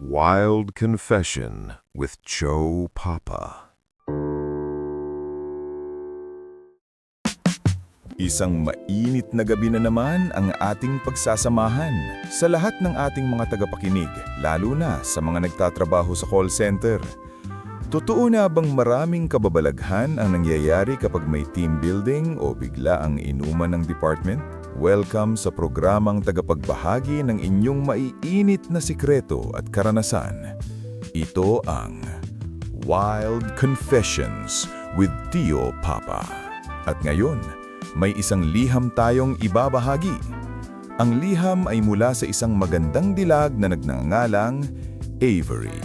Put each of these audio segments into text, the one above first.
Wild Confession with Joe Papa. Isang mainit na gabi na naman ang ating pagsasamahan sa lahat ng ating mga tagapakinig, lalo na sa mga nagtatrabaho sa call center. Totoo na bang maraming kababalaghan ang nangyayari kapag may team building o bigla ang inuman ng department? Welcome sa programang tagapagbahagi ng inyong maiinit na sikreto at karanasan. Ito ang Wild Confessions with Tio Papa. At ngayon, may isang liham tayong ibabahagi. Ang liham ay mula sa isang magandang dilag na nagngangalang Avery.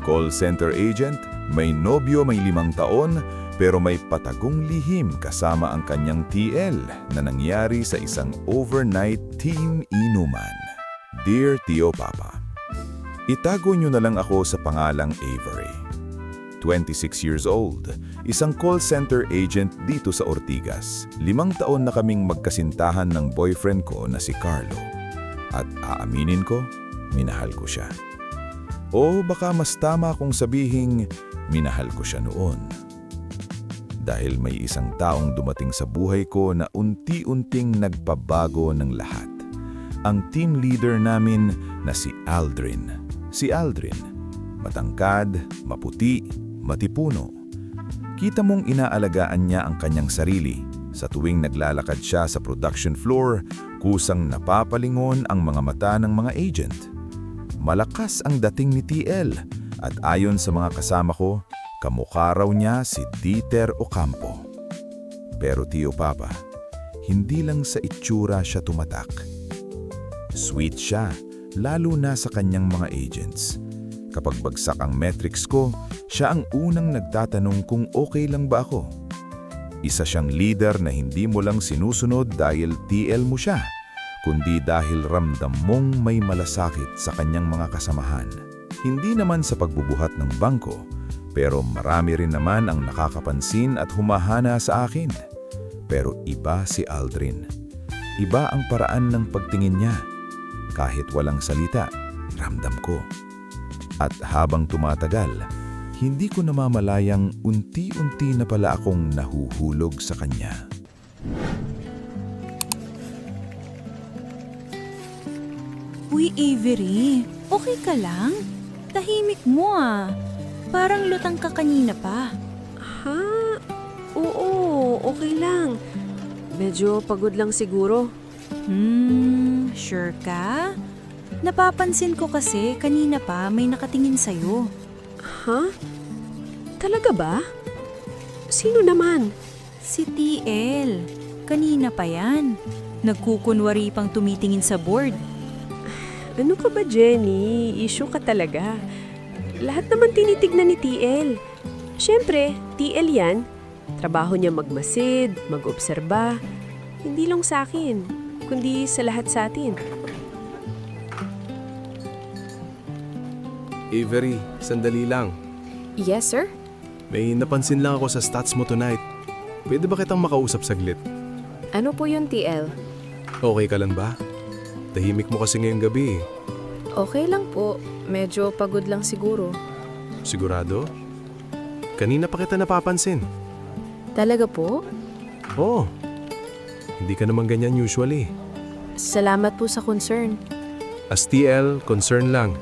Call center agent, may nobyo may 5 taon, pero may patagong lihim kasama ang kanyang TL na nangyari sa isang overnight team inuman. Dear Tio Papa, itago niyo na lang ako sa pangalang Avery. 26 years old, isang call center agent dito sa Ortigas. 5 taon na kaming magkasintahan ng boyfriend ko na si Carlo. At aaminin ko, minahal ko siya. O baka mas tama kong sabihing, minahal ko siya noon. Dahil may isang taong dumating sa buhay ko na unti-unting nagpabago ng lahat. Ang team leader namin na si Aldrin. Si Aldrin, matangkad, maputi, matipuno. Kita mong inaalagaan niya ang kanyang sarili. Sa tuwing naglalakad siya sa production floor, kusang napapalingon ang mga mata ng mga agent. Malakas ang dating ni TL at ayon sa mga kasama ko, kamukha raw niya si Dieter Ocampo. Pero Tio Papa, hindi lang sa itsura siya tumatak. Sweet siya, lalo na sa kanyang mga agents. Kapag bagsak ang metrics ko, siya ang unang nagtatanong kung okay lang ba ako. Isa siyang leader na hindi mo lang sinusunod dahil TL mo siya, kundi dahil ramdam mong may malasakit sa kanyang mga kasamahan. Hindi naman sa pagbubuhat ng bangko, pero marami rin naman ang nakakapansin at humahana sa akin. Pero iba si Aldrin. Iba ang paraan ng pagtingin niya. Kahit walang salita, ramdam ko. At habang tumatagal, hindi ko namamalayang unti-unti na pala akong nahuhulog sa kanya. Uy, Avery, okay ka lang? Tahimik mo ah. Parang lutang ka kanina pa. Ha? Oo, okay lang. Medyo pagod lang siguro. Sure ka? Napapansin ko kasi kanina pa may nakatingin sa'yo. Ha? Talaga ba? Sino naman? Si TL. Kanina pa yan. Nagkukunwari pang tumitingin sa board. Ano ka ba, Jenny? Issue ka talaga. Lahat naman tinitignan ni TL. Siyempre, TL yan. Trabaho niya magmasid, mag-obserba. Hindi lang sa akin, kundi sa lahat sa atin. Avery, sandali lang. Yes, sir? May napansin lang ako sa stats mo tonight. Pwede ba kitang makausap saglit? Ano po yun, TL? Okay ka lang ba? Tahimik mo kasi ngayong gabi. Okay lang po. Medyo pagod lang siguro. Sigurado? Kanina pa kita napapansin. Talaga po? Oo. Hindi ka naman ganyan usually. Salamat po sa concern. As TL, concern lang.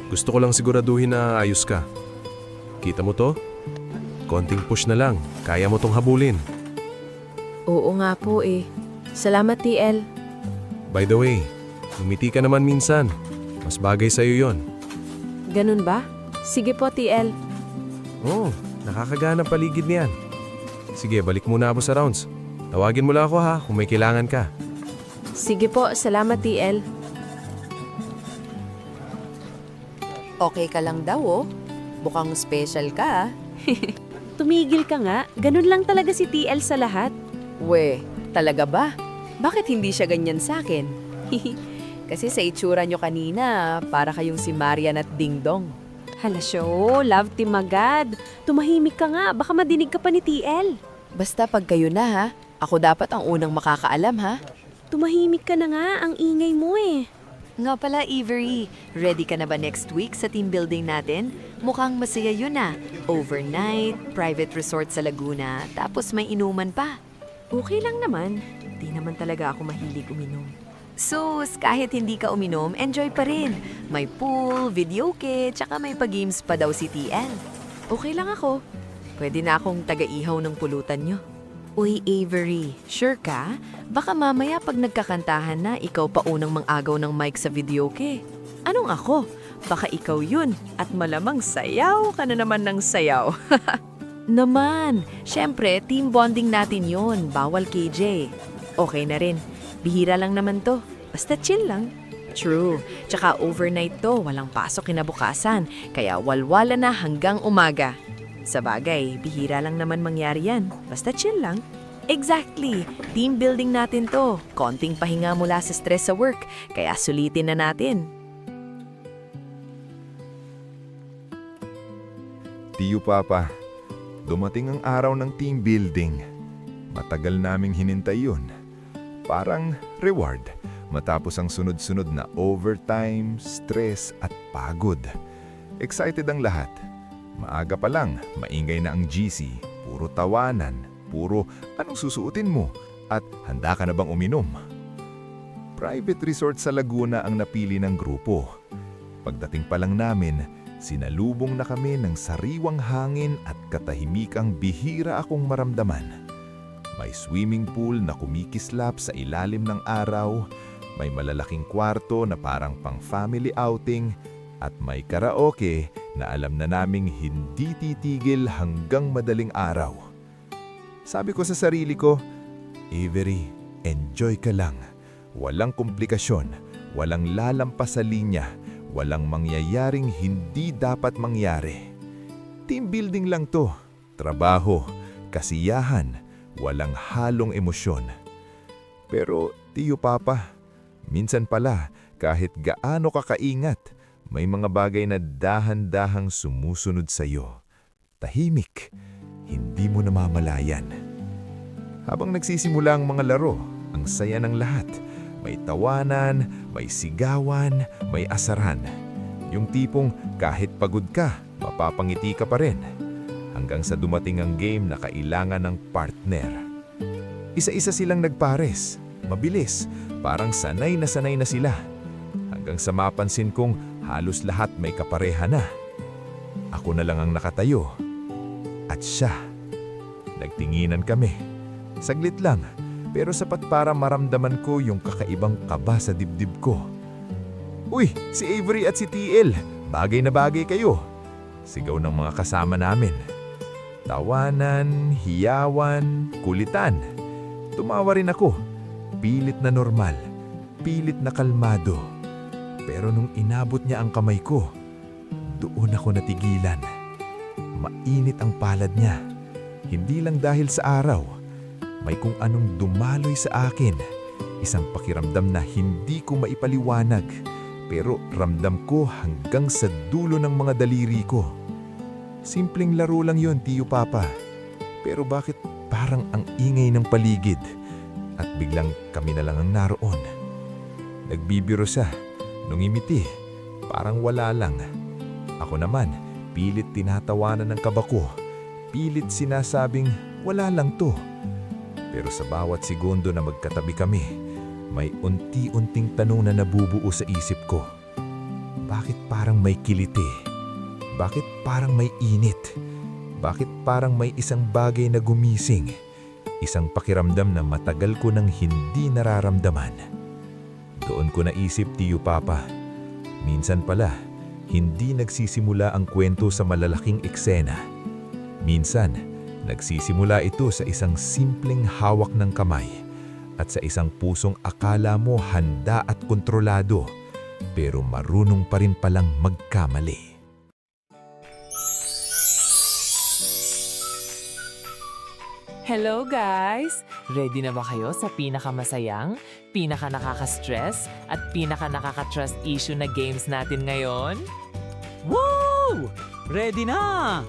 Gusto ko lang siguraduhin na ayos ka. Kita mo to? Konting push na lang. Kaya mo tong habulin. Oo nga po eh. Salamat, TL. By the way, umiti ka naman minsan. Mas bagay sa'yo yon. Ganun ba? Sige po, TL. Oo, nakakagana paligid niyan. Sige, balik muna ako sa rounds. Tawagin mo lang ako ha kung may kailangan ka. Sige po, salamat, TL. Okay ka lang daw oh. Mukhang special ka ah. Tumigil ka nga. Ganun lang talaga si TL sa lahat. We, talaga ba? Bakit hindi siya ganyan sa akin? Kasi sa itsura nyo kanina, para kayong si Marian at Ding Dong. Hala show, love team agad. Tumahimik ka nga, baka madinig ka pa ni TL. Basta pag kayo na ha, ako dapat ang unang makakaalam ha. Tumahimik ka na nga, ang ingay mo eh. Nga pala, Avery, ready ka na ba next week sa team building natin? Mukhang masaya yun ah. Overnight, private resort sa Laguna, tapos may inuman pa. Okay lang naman. Di naman talaga ako mahilig uminom. Sus, kahit hindi ka uminom, enjoy pa rin. May pool, videoke, tsaka may pa-games pa daw si TL. Okay lang ako. Pwede na akong taga-ihaw ng pulutan nyo. Uy, Avery, sure ka? Baka mamaya pag nagkakantahan na, ikaw pa unang mang-agaw ng mic sa videoke. Anong ako? Baka ikaw yun. At malamang sayaw ka na naman ng sayaw. Naman, syempre, team bonding natin yon. Bawal KJ. Okay na rin. Bihira lang naman to. Basta chill lang. True. Tsaka overnight to, walang pasok kinabukasan. Kaya walwala na hanggang umaga. Sa bagay, bihira lang naman mangyari yan. Basta chill lang. Exactly. Team building natin to. Konting pahinga mula sa stress sa work. Kaya sulitin na natin. Tiyo Papa, dumating ang araw ng team building. Matagal naming hinintay yun. Parang reward matapos ang sunod-sunod na overtime, stress at pagod. Excited ang lahat. Maaga pa lang, maingay na ang GC, puro tawanan, puro anong susuotin mo at handa ka na bang uminom? Private resort sa Laguna ang napili ng grupo. Pagdating pa lang namin, sinalubong na kami ng sariwang hangin at katahimikang bihira akong maramdaman. May swimming pool na kumikislap sa ilalim ng araw, may malalaking kwarto na parang pang-family outing, at may karaoke na alam na naming hindi titigil hanggang madaling araw. Sabi ko sa sarili ko, Avery, enjoy ka lang. Walang komplikasyon, walang lalampas sa linya, walang mangyayaring hindi dapat mangyari. Team building lang to, trabaho, kasiyahan, walang halong emosyon. Pero, Tiyo Papa, minsan pala kahit gaano ka kaingat, may mga bagay na dahan-dahang sumusunod sa iyo. Tahimik, hindi mo namamalayan. Habang nagsisimula ang mga laro, ang saya ng lahat. May tawanan, may sigawan, may asaran. Yung tipong kahit pagod ka, mapapangiti ka pa rin. Hanggang sa dumating ang game na kailangan ng partner. Isa-isa silang nagpares, mabilis, parang sanay na sila. Hanggang sa mapansin kong halos lahat may kapareha na. Ako na lang ang nakatayo. At siya. Nagtinginan kami. Saglit lang, pero sapat para maramdaman ko yung kakaibang kaba sa dibdib ko. Uy, si Avery at si TL, bagay na bagay kayo. Sigaw ng mga kasama namin. Tawanan, hiyawan, kulitan. Tumawa rin ako. Pilit na normal, pilit na kalmado. Pero nung inabot niya ang kamay ko, doon ako natigilan. Mainit ang palad niya. Hindi lang dahil sa araw. May kung anong dumaloy sa akin. Isang pakiramdam na hindi ko maipaliwanag. Pero ramdam ko hanggang sa dulo ng mga daliri ko. Simpleng laro lang yon, Tiyo Papa. Pero bakit parang ang ingay ng paligid? At biglang kami na lang ang naroon. Nagbibiro siya. Nung imiti, parang wala lang. Ako naman, pilit tinatawanan ng kaba ko. Pilit sinasabing, wala lang to. Pero sa bawat segundo na magkatabi kami, may unti-unting tanong na nabubuo sa isip ko. Bakit parang may kiliti? Bakit parang may init? Bakit parang may isang bagay na gumising? Isang pakiramdam na matagal ko nang hindi nararamdaman. Doon ko naisip, Tiyo Papa, minsan pala, hindi nagsisimula ang kwento sa malalaking eksena. Minsan, nagsisimula ito sa isang simpleng hawak ng kamay at sa isang pusong akala mo handa at kontrolado, pero marunong pa rin palang magkamali. Hello guys! Ready na ba kayo sa pinakamasayang, pinaka-nakaka-stress at pinaka-nakaka-trust issue na games natin ngayon? Woo! Ready na!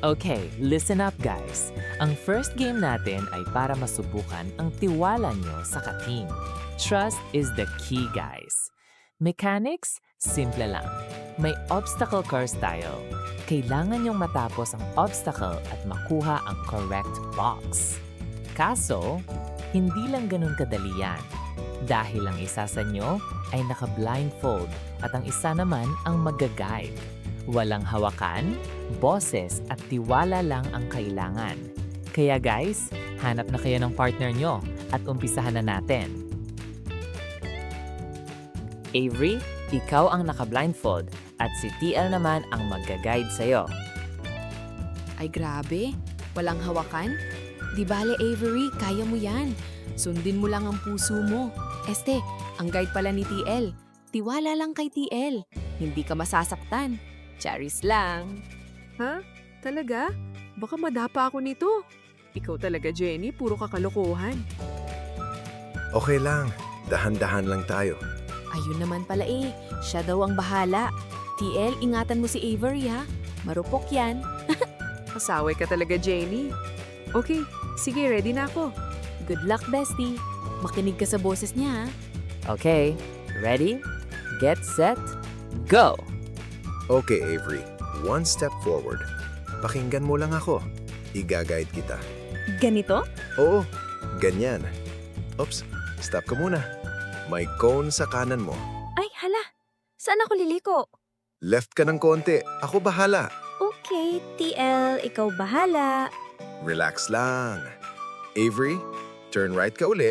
Okay, listen up guys. Ang first game natin ay para masubukan ang tiwala nyo sa ka-team. Trust is the key guys. Mechanics? Simple lang. May obstacle course tayo. Kailangan niyong matapos ang obstacle at makuha ang correct box. Kaso, hindi lang ganun kadali yan. Dahil ang isa sa inyo ay naka-blindfold at ang isa naman ang mag-guide. Walang hawakan, boses at tiwala lang ang kailangan. Kaya guys, hanap na kayo ng partner nyo at umpisahan na natin. Avery, ikaw ang naka-blindfold at si TL naman ang mag-guide sa'yo. Ay grabe, walang hawakan? Di bale Avery, kaya mo yan. Sundin mo lang ang puso mo. Este, ang guide pala ni TL. Tiwala lang kay TL. Hindi ka masasaktan. Charis lang. Ha? Talaga? Baka madapa ako nito. Ikaw talaga, Jenny. Puro kakalokohan. Okay lang. Dahan-dahan lang tayo. Ayun naman pala eh. Siya daw ang bahala. TL, ingatan mo si Avery ha. Marupok yan. Pasaway ka talaga, Jenny. Okay, sige, ready na ako. Good luck, bestie. Makinig ka sa boses niya ha. Okay, ready, get set, go! Okay, Avery. One step forward. Pakinggan mo lang ako. Iga-guide kita. Ganito? Oo, ganyan. Oops, stop ka muna. May cone sa kanan mo. Ay, hala. Saan ako liliko? Left ka ng konti. Ako bahala. Okay, TL, ikaw bahala. Relax lang. Avery, turn right ka uli.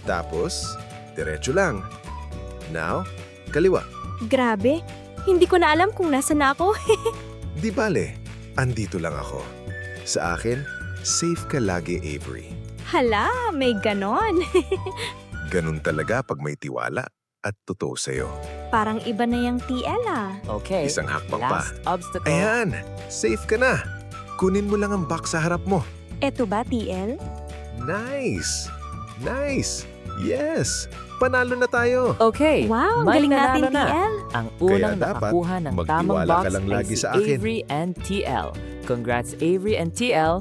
Tapos, diretso lang. Now, kaliwa. Grabe, hindi ko na alam kung nasa na ako. Di bale, andito lang ako. Sa akin, safe ka lagi, Avery. Hala, may ganon. Ganun talaga pag may tiwala at totoo sa'yo. Parang iba na yung TL ah. Okay, Isang hakbang pa. last obstacle. Ayan, safe ka na. Kunin mo lang ang box sa harap mo. Eto ba, TL? Nice! Nice! Yes! Panalo na tayo! Okay, Wow, ang may galing natin, nanalo na. TL. Ang unang dapat nakakuha ng tamang magtiwala box ka lang ay lagi si sa akin. Avery and TL. Congrats Avery and TL.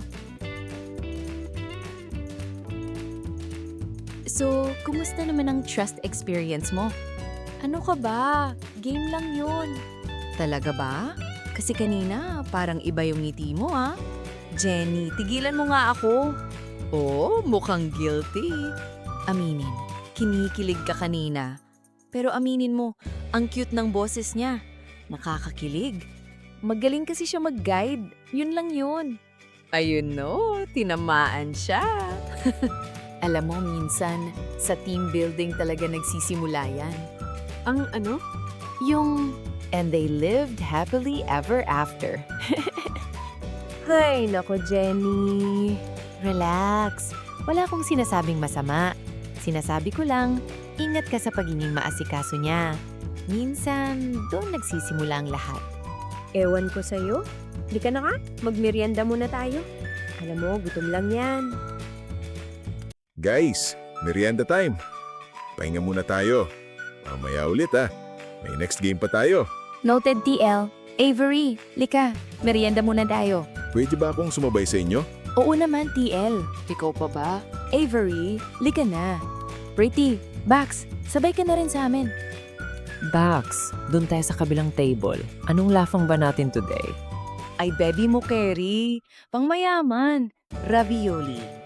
So, kumusta naman ang trust experience mo? Ano ka ba? Game lang yun. Talaga ba? Kasi kanina, parang iba yung ngiti mo ah. Jenny, tigilan mo nga ako. Oh, mukhang guilty. Aminin, kinikilig ka kanina. Pero aminin mo, ang cute ng boses niya. Nakakakilig. Magaling kasi siya mag-guide. Yun lang yun. Ayun no, tinamaan siya. Alam mo, minsan, sa team building talaga nagsisimula yan. Ang ano? Yung, and they lived happily ever after. Hay, nako Jenny. Relax. Wala akong sinasabing masama. Sinasabi ko lang, ingat ka sa pagiging maasikaso niya. Minsan, doon nagsisimula ang lahat. Ewan ko sa'yo. Di ka na nga, magmerienda muna tayo. Alam mo, gutom lang yan. Guys, merienda time. Pahinga muna tayo. Mamaya ulit May next game pa tayo. Noted, TL. Avery, lika. Merienda muna tayo. Pwede ba akong sumabay sa inyo? Oo naman, TL. Ikaw pa ba? Avery, lika na. Pretty, Bax, sabay ka na rin sa amin. Bax, dun tayo sa kabilang table. Anong lafang ba natin today? Ay, baby mo, Kerry. Pangmayaman. Ravioli.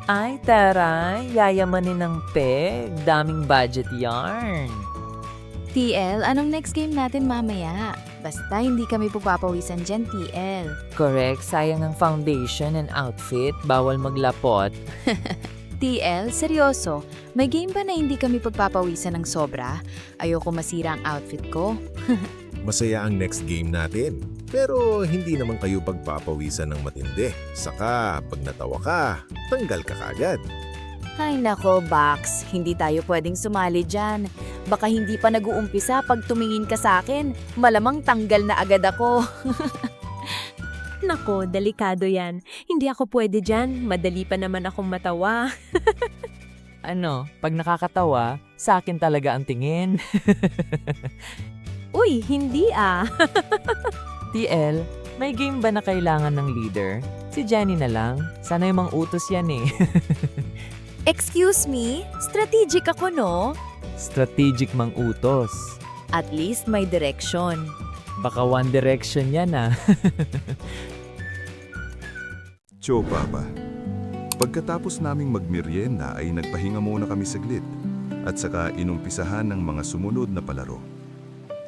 Ay, taray, yayamanin ng peg. Daming budget yarn. TL, anong next game natin mamaya? Basta hindi kami pupapawisan dyan, TL. Correct, sayang ang foundation and outfit. Bawal maglapot. TL, seryoso, may game ba na hindi kami pagpapawisan ng sobra? Ayoko masira ang outfit ko. Masaya ang next game natin. Pero hindi naman kayo pagpapawisan ng matindi. Saka, pag natawa ka, tanggal ka kagad. Ay nako, Bax, hindi tayo pwedeng sumali dyan. Baka hindi pa nag-uumpisa pag tumingin ka sa akin. Malamang tanggal na agad ako. Nako, delikado yan. Hindi ako pwede dyan. Madali pa naman akong matawa. Ano, pag nakakatawa, sa akin talaga ang tingin. Uy, hindi ah. TL, may game ba na kailangan ng leader? Si Jenny na lang. Sana yung mang utos yan eh. Excuse me? Strategic ako, no? Strategic mang utos. At least may direksyon. Baka One Direction yan ah. Cho, Papa. Pagkatapos naming magmeryenda ay nagpahinga muna kami saglit at saka inumpisahan ng mga sumunod na palaro.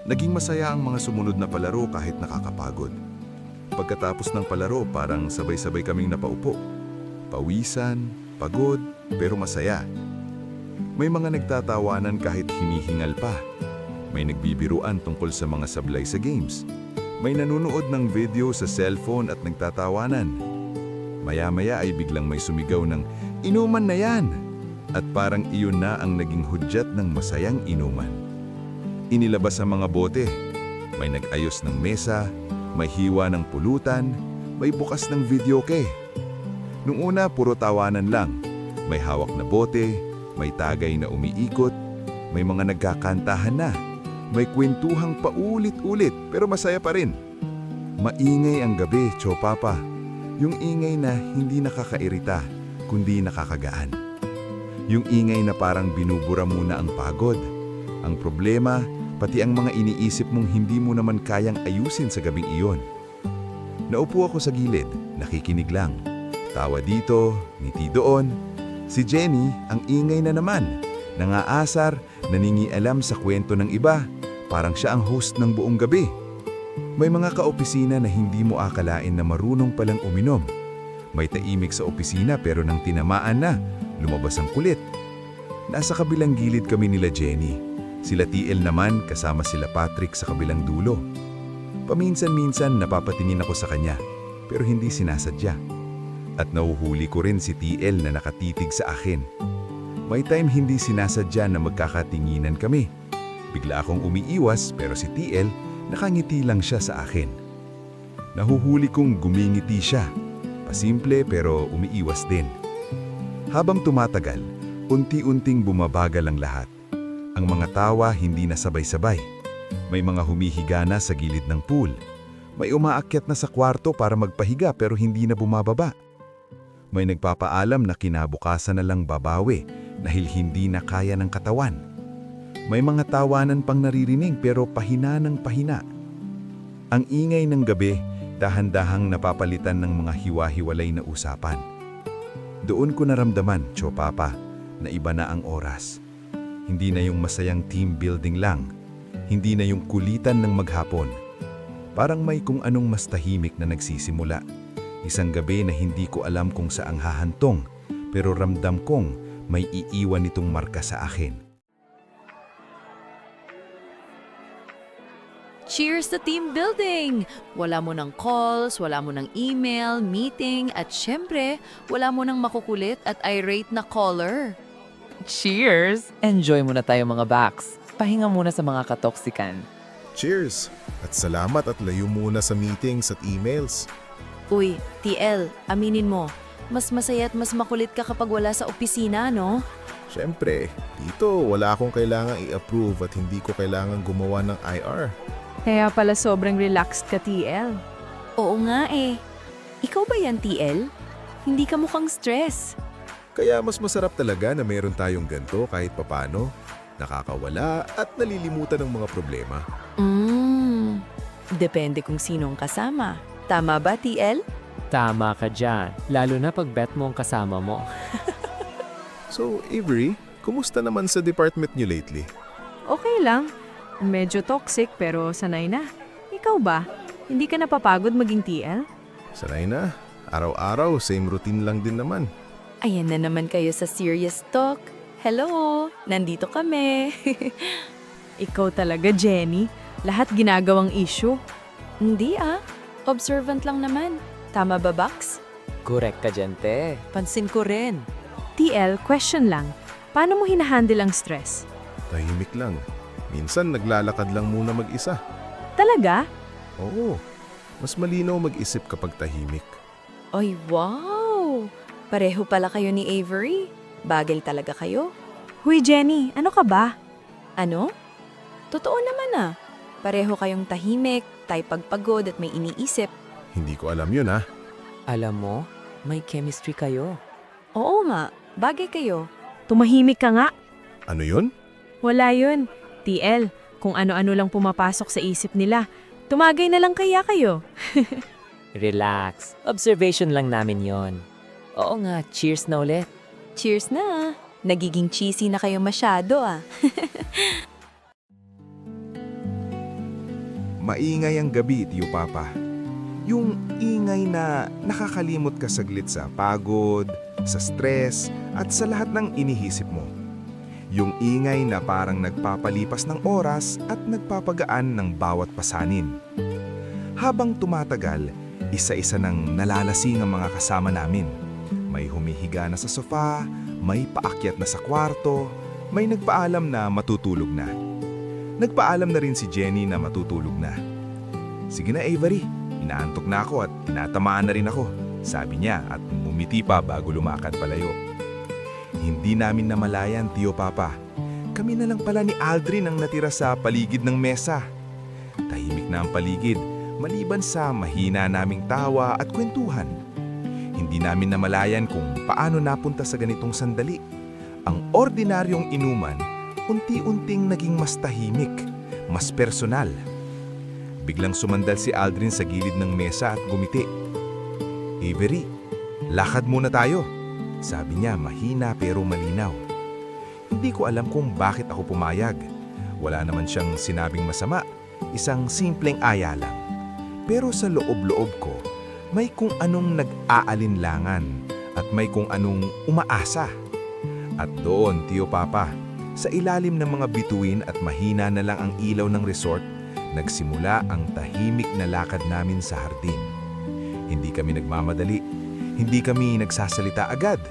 Naging masaya ang mga sumunod na palaro kahit nakakapagod. Pagkatapos ng palaro parang sabay-sabay kaming napaupo. Pawisan, pagod, pero masaya. May mga nagtatawanan kahit hinihingal pa. May nagbibiruan tungkol sa mga sablay sa games. May nanunood ng video sa cellphone at nagtatawanan. Maya-maya ay biglang may sumigaw ng, "Inuman na yan!" At parang iyon na ang naging hudyat ng masayang inuman. Inilabas ang mga bote. May nag-ayos ng mesa, may hiwa ng pulutan, may bukas ng videoke. Nung una, puro tawanan lang. May hawak na bote, may tagay na umiikot, may mga nagkakantahan na. May kwentuhang paulit-ulit pero masaya pa rin. Maingay ang gabi, Cho Papa. Yung ingay na hindi nakakairita, kundi nakakagaan. Yung ingay na parang binubura muna ang pagod. Ang problema, pati ang mga iniisip mong hindi mo naman kayang ayusin sa gabing iyon. Naupo ako sa gilid, nakikinig lang. Tawa dito, ngiti doon. Si Jenny, ang ingay na naman. Nangaasar, naningialam sa kwento ng iba. Parang siya ang host ng buong gabi. May mga kaopisina na hindi mo akalain na marunong palang uminom. May taimik sa opisina pero nang tinamaan na, lumabas ang kulit. Nasa kabilang gilid kami nila Jenny. Sila TL naman kasama sila Patrick sa kabilang dulo. Paminsan-minsan napapatingin ako sa kanya pero hindi sinasadya. At nahuhuli ko rin si TL na nakatitig sa akin. May time hindi sinasadya na magkakatinginan kami. Bigla akong umiiwas pero si TL nakangiti lang siya sa akin. Nahuhuli kong gumingiti siya. Pasimple pero umiiwas din. Habang tumatagal, unti-unting bumabagal ang lahat. Ang mga tawa hindi na sabay-sabay. May mga humihiga na sa gilid ng pool. May umaakyat na sa kwarto para magpahiga pero hindi na bumababa. May nagpapaalam na kinabukasan na lang babawi dahil hindi na kaya ng katawan. May mga tawanan pang naririnig pero pahina ng pahina. Ang ingay ng gabi, dahan-dahang napapalitan ng mga hiwa-hiwalay na usapan. Doon ko naramdaman, Cho Papa, na iba na ang oras. Hindi na yung masayang team building lang. Hindi na yung kulitan ng maghapon. Parang may kung anong mas tahimik na nagsisimula. Isang gabi na hindi ko alam kung saang hahantong, pero ramdam kong may iiwan itong marka sa akin. Cheers to team building! Wala mo ng calls, wala mo ng email, meeting, at syempre, wala mo ng makukulit at irate na caller. Cheers! Enjoy muna tayo mga Bax. Pahinga muna sa mga katoksikan. Cheers! At salamat at layo muna sa meetings at emails. Uy, TL, aminin mo, mas masaya at mas makulit ka kapag wala sa opisina, no? Siyempre, dito wala akong kailangang i-approve at hindi ko kailangang gumawa ng IR. Kaya pala sobrang relaxed ka, TL. Oo nga eh. Ikaw ba yan, TL? Hindi ka mukhang stress. Kaya mas masarap talaga na mayroon tayong ganito kahit papano, nakakawala at nalilimutan ng mga problema. Depende kung sino ang kasama. Tama ba, TL? Tama ka dyan. Lalo na pag bet mo ang kasama mo. So, Avery, kumusta naman sa department niyo lately? Okay lang. Medyo toxic pero sanay na. Ikaw ba? Hindi ka napapagod maging TL? Sanay na. Araw-araw, same routine lang din naman. Ayan na naman kayo sa serious talk. Hello, nandito kami. Ikaw talaga, Jenny. Lahat ginagawang issue. Hindi observant lang naman. Tama ba, Bax? Correct ka dyan, te. Pansin ko rin. TL, question lang. Paano mo hinahandle ang stress? Tahimik lang. Minsan naglalakad lang muna mag-isa. Talaga? Oo, mas malinaw mag-isip kapag tahimik. Ay, wow! Pareho pala kayo ni Avery. Bagel talaga kayo. Huy, Jenny, ano ka ba? Ano? Totoo naman Pareho kayong tahimik, tay pagpagod at may iniisip. Hindi ko alam yun ha. Alam mo, may chemistry kayo. Oo nga, bagay kayo. Tumahimik ka nga. Ano yun? Wala yun. TL, kung ano-ano lang pumapasok sa isip nila. Tumagay na lang kaya kayo. Relax. Observation lang namin yon. Oo nga, cheers na ulit. Cheers na! Nagiging cheesy na kayo masyado ah. Maingay ang gabi, Tiyo Papa. Yung ingay na nakakalimot ka saglit sa pagod, sa stress, at sa lahat ng inihisip mo. Yung ingay na parang nagpapalipas ng oras at nagpapagaan ng bawat pasanin. Habang tumatagal, isa-isa nang nalalasing ang mga kasama namin. May humihiga na sa sofa, may paakyat na sa kwarto, may nagpaalam na matutulog na. Nagpaalam na rin si Jenny na matutulog na. Sige na Avery, inaantok na ako at tinatamaan na rin ako, sabi niya at ngumiti pa bago lumakad palayo. Hindi namin namalayan, Tiyo Papa. Kami na lang pala ni Aldrin ang natira sa paligid ng mesa. Tahimik na ang paligid, maliban sa mahina naming tawa at kwentuhan. Hindi namin namalayan kung paano napunta sa ganitong sandali. Ang ordinaryong inuman, unti-unting naging mas tahimik, mas personal. Biglang sumandal si Aldrin sa gilid ng mesa at gumiti. Avery, lakad muna tayo, sabi niya mahina pero malinaw. Hindi ko alam kung bakit ako pumayag. Wala naman siyang sinabing masama, isang simpleng aya lang. Pero sa loob-loob ko, may kung anong nag-aalinlangan at may kung anong umaasa. At doon, Tiyo Papa, sa ilalim ng mga bituin at mahina na lang ang ilaw ng resort, nagsimula ang tahimik na lakad namin sa hardin. Hindi kami nagmamadali, hindi kami nagsasalita agad,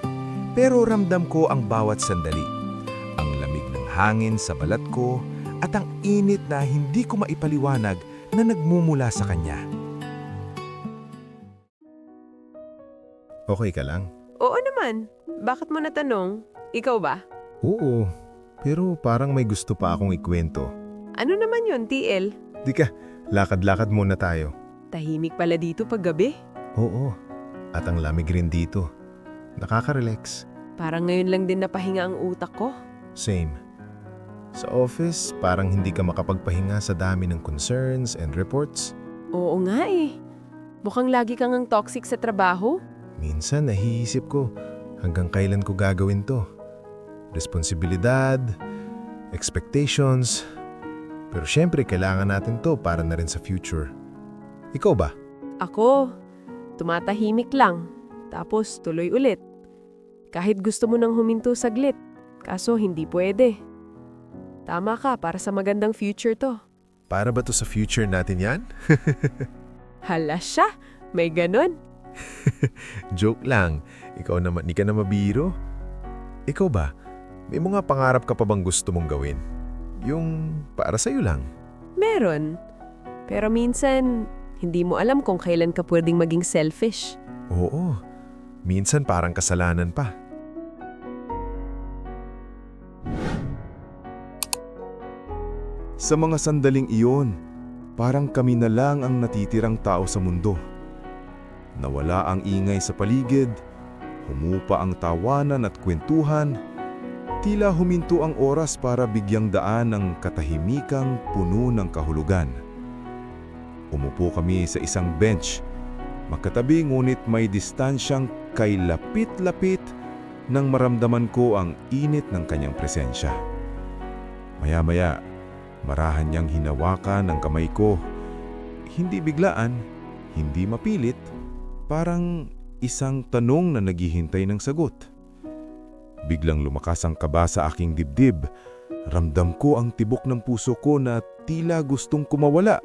pero ramdam ko ang bawat sandali. Ang lamig ng hangin sa balat ko at ang init na hindi ko maipaliwanag na nagmumula sa kanya. Okay ka lang? Oo naman. Bakit mo natanong? Ikaw ba? Oo, pero parang may gusto pa akong ikwento. Ano naman yun, TL? Di ka, lakad-lakad muna tayo. Tahimik pala dito pag gabi. Oo, at ang lamig rin dito. Nakaka-relax. Parang ngayon lang din napahinga ang utak ko. Same. Sa office, parang hindi ka makapagpahinga sa dami ng concerns and reports. Oo nga eh. Mukhang lagi kang ang toxic sa trabaho. Minsan nahihisip ko hanggang kailan ko gagawin to. Responsibilidad, expectations. Pero syempre kailangan natin to para na rin sa future. Ikaw ba? Ako, tumatahimik lang. Tapos tuloy ulit. Kahit gusto mo nang huminto saglit. Kaso hindi pwede. Tama ka para sa magandang future to. Para ba to sa future natin yan? Hala siya, may ganon. Joke lang. Ikaw naman, di ka na mabiro. Ikaw ba? May mga pangarap ka pa bang gusto mong gawin? Yung para sa'yo lang. Meron. Pero minsan, hindi mo alam kung kailan ka pwedeng maging selfish. Oo. Minsan parang kasalanan pa. Sa mga sandaling iyon, parang kami na lang ang natitirang tao sa mundo. Nawala ang ingay sa paligid, humupa ang tawanan at kwentuhan, tila huminto ang oras para bigyang daan ng katahimikang puno ng kahulugan. Umupo kami sa isang bench, magkatabi ngunit may distansyang kay lapit-lapit nang maramdaman ko ang init ng kanyang presensya. Maya-maya, marahan niyang hinawakan ang kamay ko. Hindi biglaan, hindi mapilit, parang isang tanong na naghihintay ng sagot. Biglang lumakas ang kaba sa aking dibdib. Ramdam ko ang tibok ng puso ko na tila gustong kumawala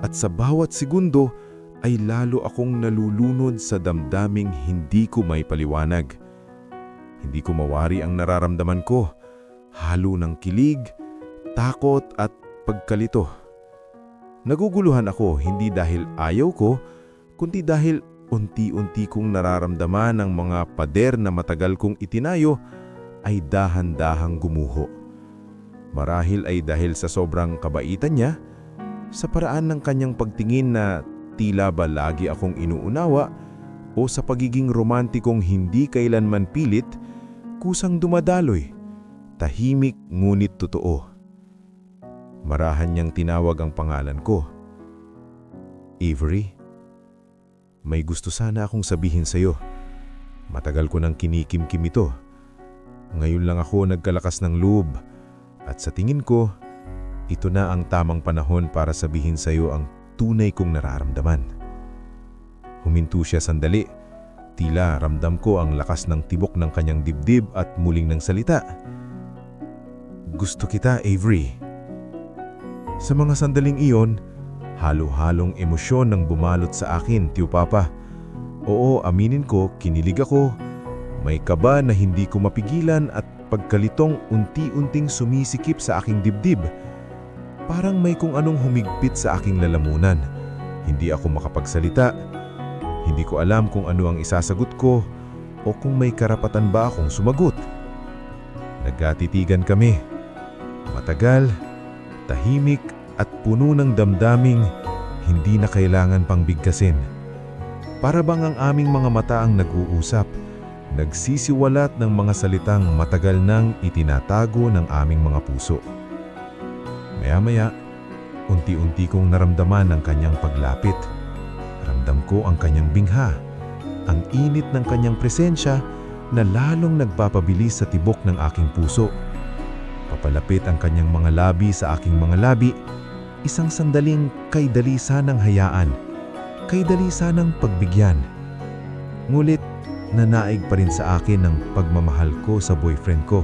at sa bawat segundo ay lalo akong nalulunod sa damdaming hindi ko may paliwanag. Hindi ko mawari ang nararamdaman ko. Halo ng kilig, takot at pagkalito. Naguguluhan ako hindi dahil ayaw ko, kundi dahil unti-unti kong nararamdaman ang mga pader na matagal kong itinayo ay dahan-dahang gumuho. Marahil ay dahil sa sobrang kabaitan niya, sa paraan ng kanyang pagtingin na tila ba lagi akong inuunawa o sa pagiging romantikong hindi kailanman pilit, kusang dumadaloy, tahimik ngunit totoo. Marahan niyang tinawag ang pangalan ko. Avery, may gusto sana akong sabihin sa'yo. Matagal ko nang kinikimkim ito. Ngayon lang ako nagkalakas ng loob at sa tingin ko, ito na ang tamang panahon para sabihin sa'yo ang tunay kong nararamdaman. Huminto siya sandali. Tila ramdam ko ang lakas ng tibok ng kanyang dibdib at muling ng salita. Gusto kita, Avery. Sa mga sandaling iyon, halo-halong emosyon ang bumalot sa akin, Tiyo Papa. Oo, aminin ko, kinilig ako. May kaba na hindi ko mapigilan at pagkalitong unti-unting sumisikip sa aking dibdib. Parang may kung anong humigpit sa aking lalamunan. Hindi ako makapagsalita. Hindi ko alam kung ano ang isasagot ko o kung may karapatan ba akong sumagot. Nagkatitigan kami. Matagal, tahimik at puno ng damdaming hindi na kailangan pang bigkasin. Para bang ang aming mga mata ang nag-uusap, nagsisiwalat ng mga salitang matagal nang itinatago ng aming mga puso. Maya-maya, unti-unti kong naramdaman ang kanyang paglapit. Ramdam ko ang kanyang bingha, ang init ng kanyang presensya na lalong nagpapabilis sa tibok ng aking puso. Papalapit ang kanyang mga labi sa aking mga labi, isang sandaling kay dali sanang hayaan, kay dali sanang pagbigyan. Ngulit, nanaig pa rin sa akin ang pagmamahal ko sa boyfriend ko.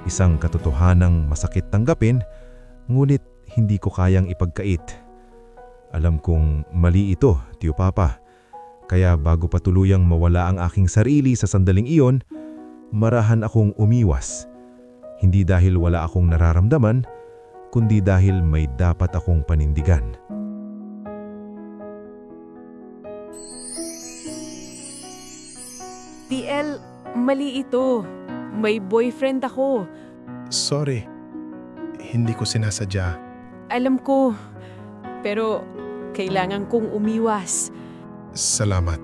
Isang katotohanang masakit tanggapin, ngunit hindi ko kayang ipagkait. Alam kong mali ito, Tiyo Papa. Kaya bago pa tuluyang mawala ang aking sarili sa sandaling iyon, marahan akong umiwas. Hindi dahil wala akong nararamdaman, kundi dahil may dapat akong panindigan. TL, mali ito. May boyfriend ako. Sorry, hindi ko sinasadya. Alam ko, pero kailangan kong umiwas. Salamat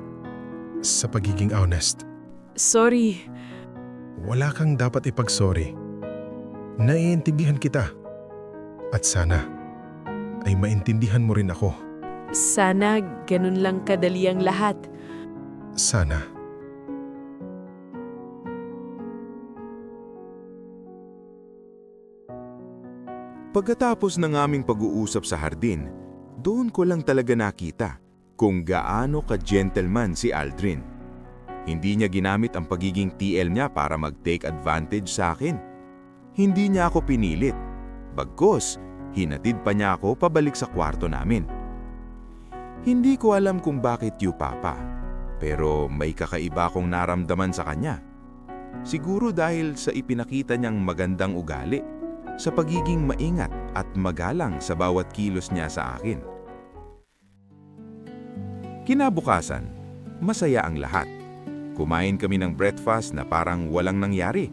sa pagiging honest. Sorry. Wala kang dapat ipag-sorry. Naiintindihan kita. At sana ay maintindihan mo rin ako. Sana ganun lang kadali ang lahat. Sana. Pagkatapos ng aming pag-uusap sa hardin, doon ko lang talaga nakita kung gaano ka-gentleman si Aldrin. Hindi niya ginamit ang pagiging TL niya para mag-take advantage sa akin. Hindi niya ako pinilit. Bagkus, hinatid pa niya ako pabalik sa kwarto namin. Hindi ko alam kung bakit Tiyo Papa, pero may kakaiba akong naramdaman sa kanya. Siguro dahil sa ipinakita niyang magandang ugali, sa pagiging maingat at magalang sa bawat kilos niya sa akin. Kinabukasan, masaya ang lahat. Kumain kami ng breakfast na parang walang nangyari.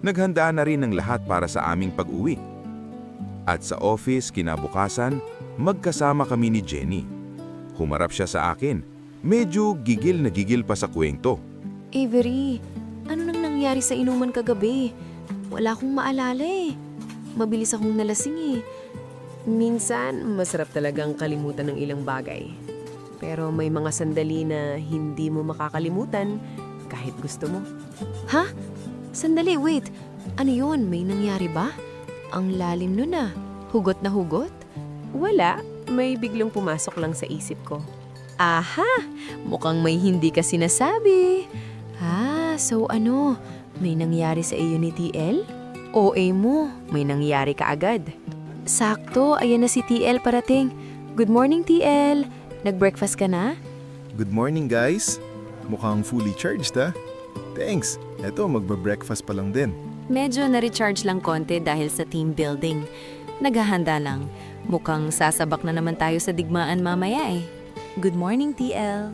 Naghanda na rin ang lahat para sa aming pag-uwi. At sa office kinabukasan, magkasama kami ni Jenny. Humarap siya sa akin. Medyo gigil na gigil pa sa kwento. Avery, ano nang nangyari sa inuman kagabi? Wala akong maalala eh. Mabilis akong nalasing eh. Minsan, masarap talagang kalimutan ng ilang bagay. Pero may mga sandali na hindi mo makakalimutan kahit gusto mo. Ha? Sandali, wait. Ano yun? May nangyari ba? Ang lalim nun ah. Hugot na hugot? Wala, may biglang pumasok lang sa isip ko. Aha! Mukhang may hindi ka sinasabi. So ano? May nangyari sa iyo ni TL? OA mo, may nangyari ka agad. Sakto, ayan na si TL parating. Good morning, TL. Nag-breakfast ka na? Good morning guys. Mukhang fully charged ha? Thanks. Eto, magbe-breakfast pa lang din. Medyo na-recharge lang konti dahil sa team building. Naghahanda lang. Mukhang sasabak na naman tayo sa digmaan mamaya eh. Good morning, TL.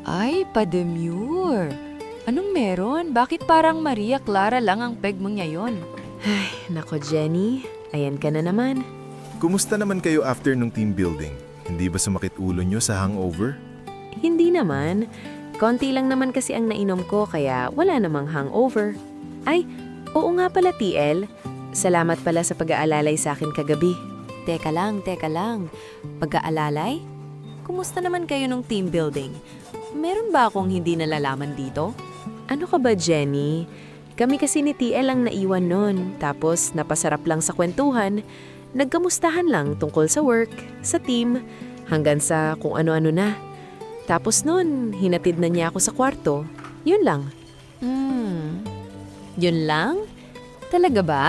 Ay, pa-demure. Anong meron? Bakit parang Maria Clara lang ang peg mo ngayon? Ay, nako Jenny. Ayan ka na naman. Kumusta naman kayo after nung team building? Hindi ba sumakit ulo nyo sa hangover? Hindi naman. Konti lang naman kasi ang nainom ko kaya wala namang hangover. Ay, Oo nga pala, TL. Salamat pala sa pag-aalalay sa akin kagabi. Teka lang. Pag-aalalay? Kumusta naman kayo nung team building? Meron ba akong hindi nalalaman dito? Ano ka ba, Jenny? Kami kasi ni TL ang naiwan nun. Tapos napasarap lang sa kwentuhan. Nagkamustahan lang tungkol sa work, sa team, hanggang sa kung ano-ano na. Tapos nun, hinatid na niya ako sa kwarto. Yun lang. Yun lang? Talaga ba?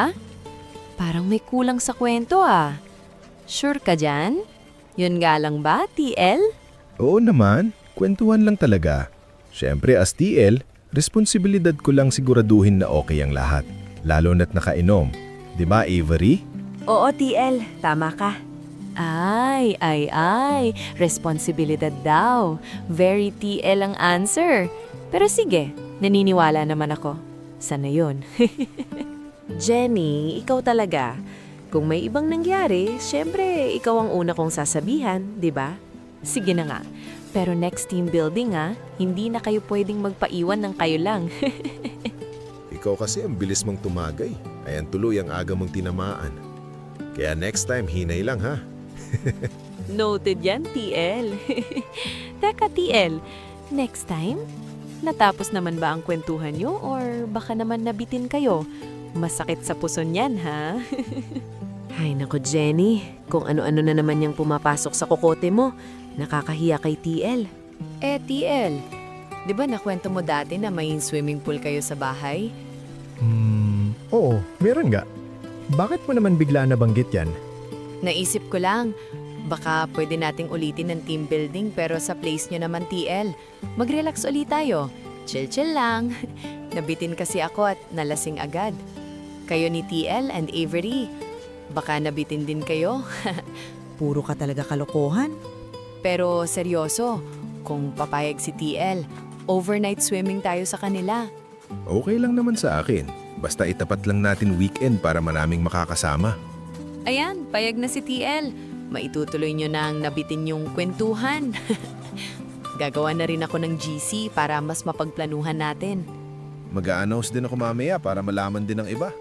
Parang may kulang sa kwento ah. Sure ka dyan? Yun nga lang ba, TL? Oo naman, kwentuhan lang talaga. Siyempre as TL, responsibilidad ko lang siguraduhin na okay ang lahat. Lalo na't nakainom. 'Di ba, Avery? Oo, TL. Tama ka. Ay. Responsibilidad daw. Very TL ang answer. Pero sige, naniniwala naman ako. Sana yun. Jenny, ikaw talaga. Kung may ibang nangyari, syempre, ikaw ang una kong sasabihan, di ba? Sige na nga. Pero next team building hindi na kayo pwedeng magpaiwan ng kayo lang. Ikaw kasi ang bilis mong tumagay. Ayan tuloy ang aga mong tinamaan. Kaya next time, hinay lang ha. Noted yan, TL. Teka, TL. Next time? Natapos naman ba ang kwentuhan nyo or baka naman nabitin kayo? Masakit sa puso niyan, ha? Ay nako, Jenny. Kung ano-ano na naman yung pumapasok sa kokote mo, nakakahiya kay TL. TL, di ba nakwento mo dati na may swimming pool kayo sa bahay? Oo, meron nga. Bakit mo naman bigla nabanggit yan? Naisip ko lang, baka pwede nating ulitin ng team building pero sa place nyo naman, TL. Mag-relax ulit tayo. Chill-chill lang. Nabitin kasi ako at nalasing agad. Kayo ni TL and Avery, baka nabitin din kayo. Puro ka talaga kalokohan. Pero seryoso, kung papayag si TL, overnight swimming tayo sa kanila. Okay lang naman sa akin. Basta itapat lang natin weekend para maraming makakasama. Ayan, payag na si TL. Maitutuloy nyo na ang nabitin yung kwentuhan. Gagawa na rin ako ng GC para mas mapagplanuhan natin. Mag-a-announce din ako mamaya para malaman din ng iba.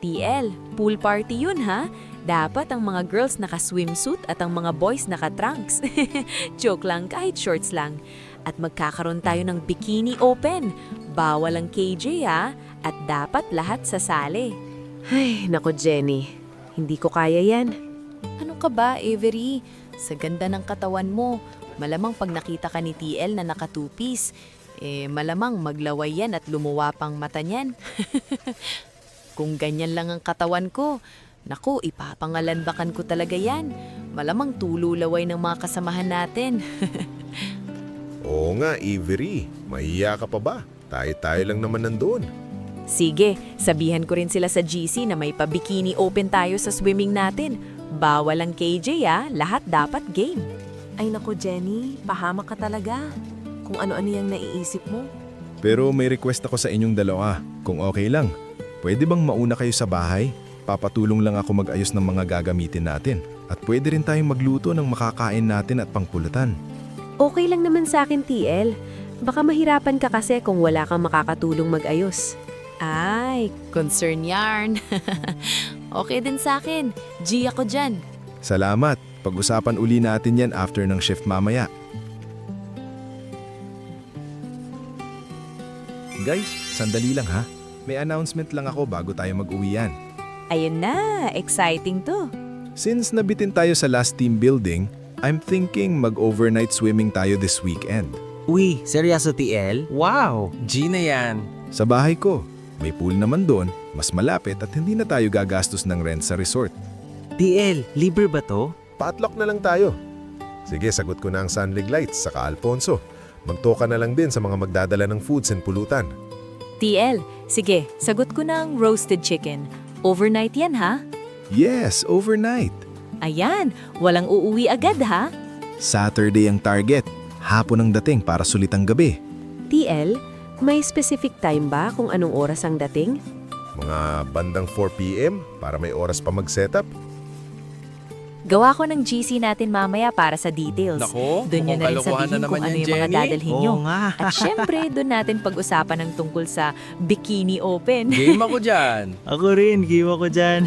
TL, pool party yun ha? Dapat ang mga girls naka-swimsuit at ang mga boys naka-trunks. Joke lang, kahit shorts lang. At magkakaroon tayo ng bikini open. Bawal ang KJ ha? At dapat lahat sasali. Ay nako, Jenny. Hindi ko kaya yan. Ano ka ba, Avery? Sa ganda ng katawan mo, malamang pag nakita ka ni TL na naka two-piece, malamang maglaway yan at lumuwa pang mata niyan. Kung ganyan lang ang katawan ko, naku, ipapangalandakan ko talaga yan. Malamang tululaway ng mga kasamahan natin. Oo nga, Avery. Mahiya ka pa ba? Tayo-tayo lang naman nandoon. Sige, sabihan ko rin sila sa GC na may pa-bikini open tayo sa swimming natin. Bawal ang KJ lahat dapat game. Ay nako, Jenny, pahamak ka talaga. Kung ano-ano yung naiisip mo. Pero may request ako sa inyong dalawa, kung okay lang. Pwede bang mauna kayo sa bahay? Papatulong lang ako mag-ayos ng mga gagamitin natin. At pwede rin tayong magluto ng makakain natin at pangpulutan. Okay lang naman sa akin, TL. Baka mahirapan ka kasi kung wala kang makakatulong mag-ayos. Ay, concern yarn. Okay din sa akin. G ako dyan. Salamat. Pag-usapan uli natin yan after ng shift mamaya. Guys, sandali lang ha. May announcement lang ako bago tayo mag-uwi yan. Ayun na, exciting to. Since nabitin tayo sa last team building, I'm thinking mag-overnight swimming tayo this weekend. Uy, seryoso TL? Wow, G na yan. Sa bahay ko. May pool naman doon, mas malapit at hindi na tayo gagastos ng rent sa resort. TL, libre ba to? Potluck na lang tayo. Sige, sagot ko na ang Sunlig Lights saka Alfonso. Magtoka na lang din sa mga magdadala ng foods and pulutan. TL, sige, sagot ko ng roasted chicken. Overnight yan ha? Yes, overnight. Ayan, walang uuwi agad ha? Saturday ang target. Hapon ang dating para sulit ang gabi. TL, may specific time ba kung anong oras ang dating? Mga bandang 4 p.m. para may oras pa mag-setup. Gawa ko ng GC natin mamaya para sa details. Nako, Doon nyo na rin sabihin kung ano yung mga dadalhin nyo. Oo nga. At syempre, doon natin pag-usapan ng tungkol sa Bikini Open. Game ako dyan. Ako rin, game ako dyan.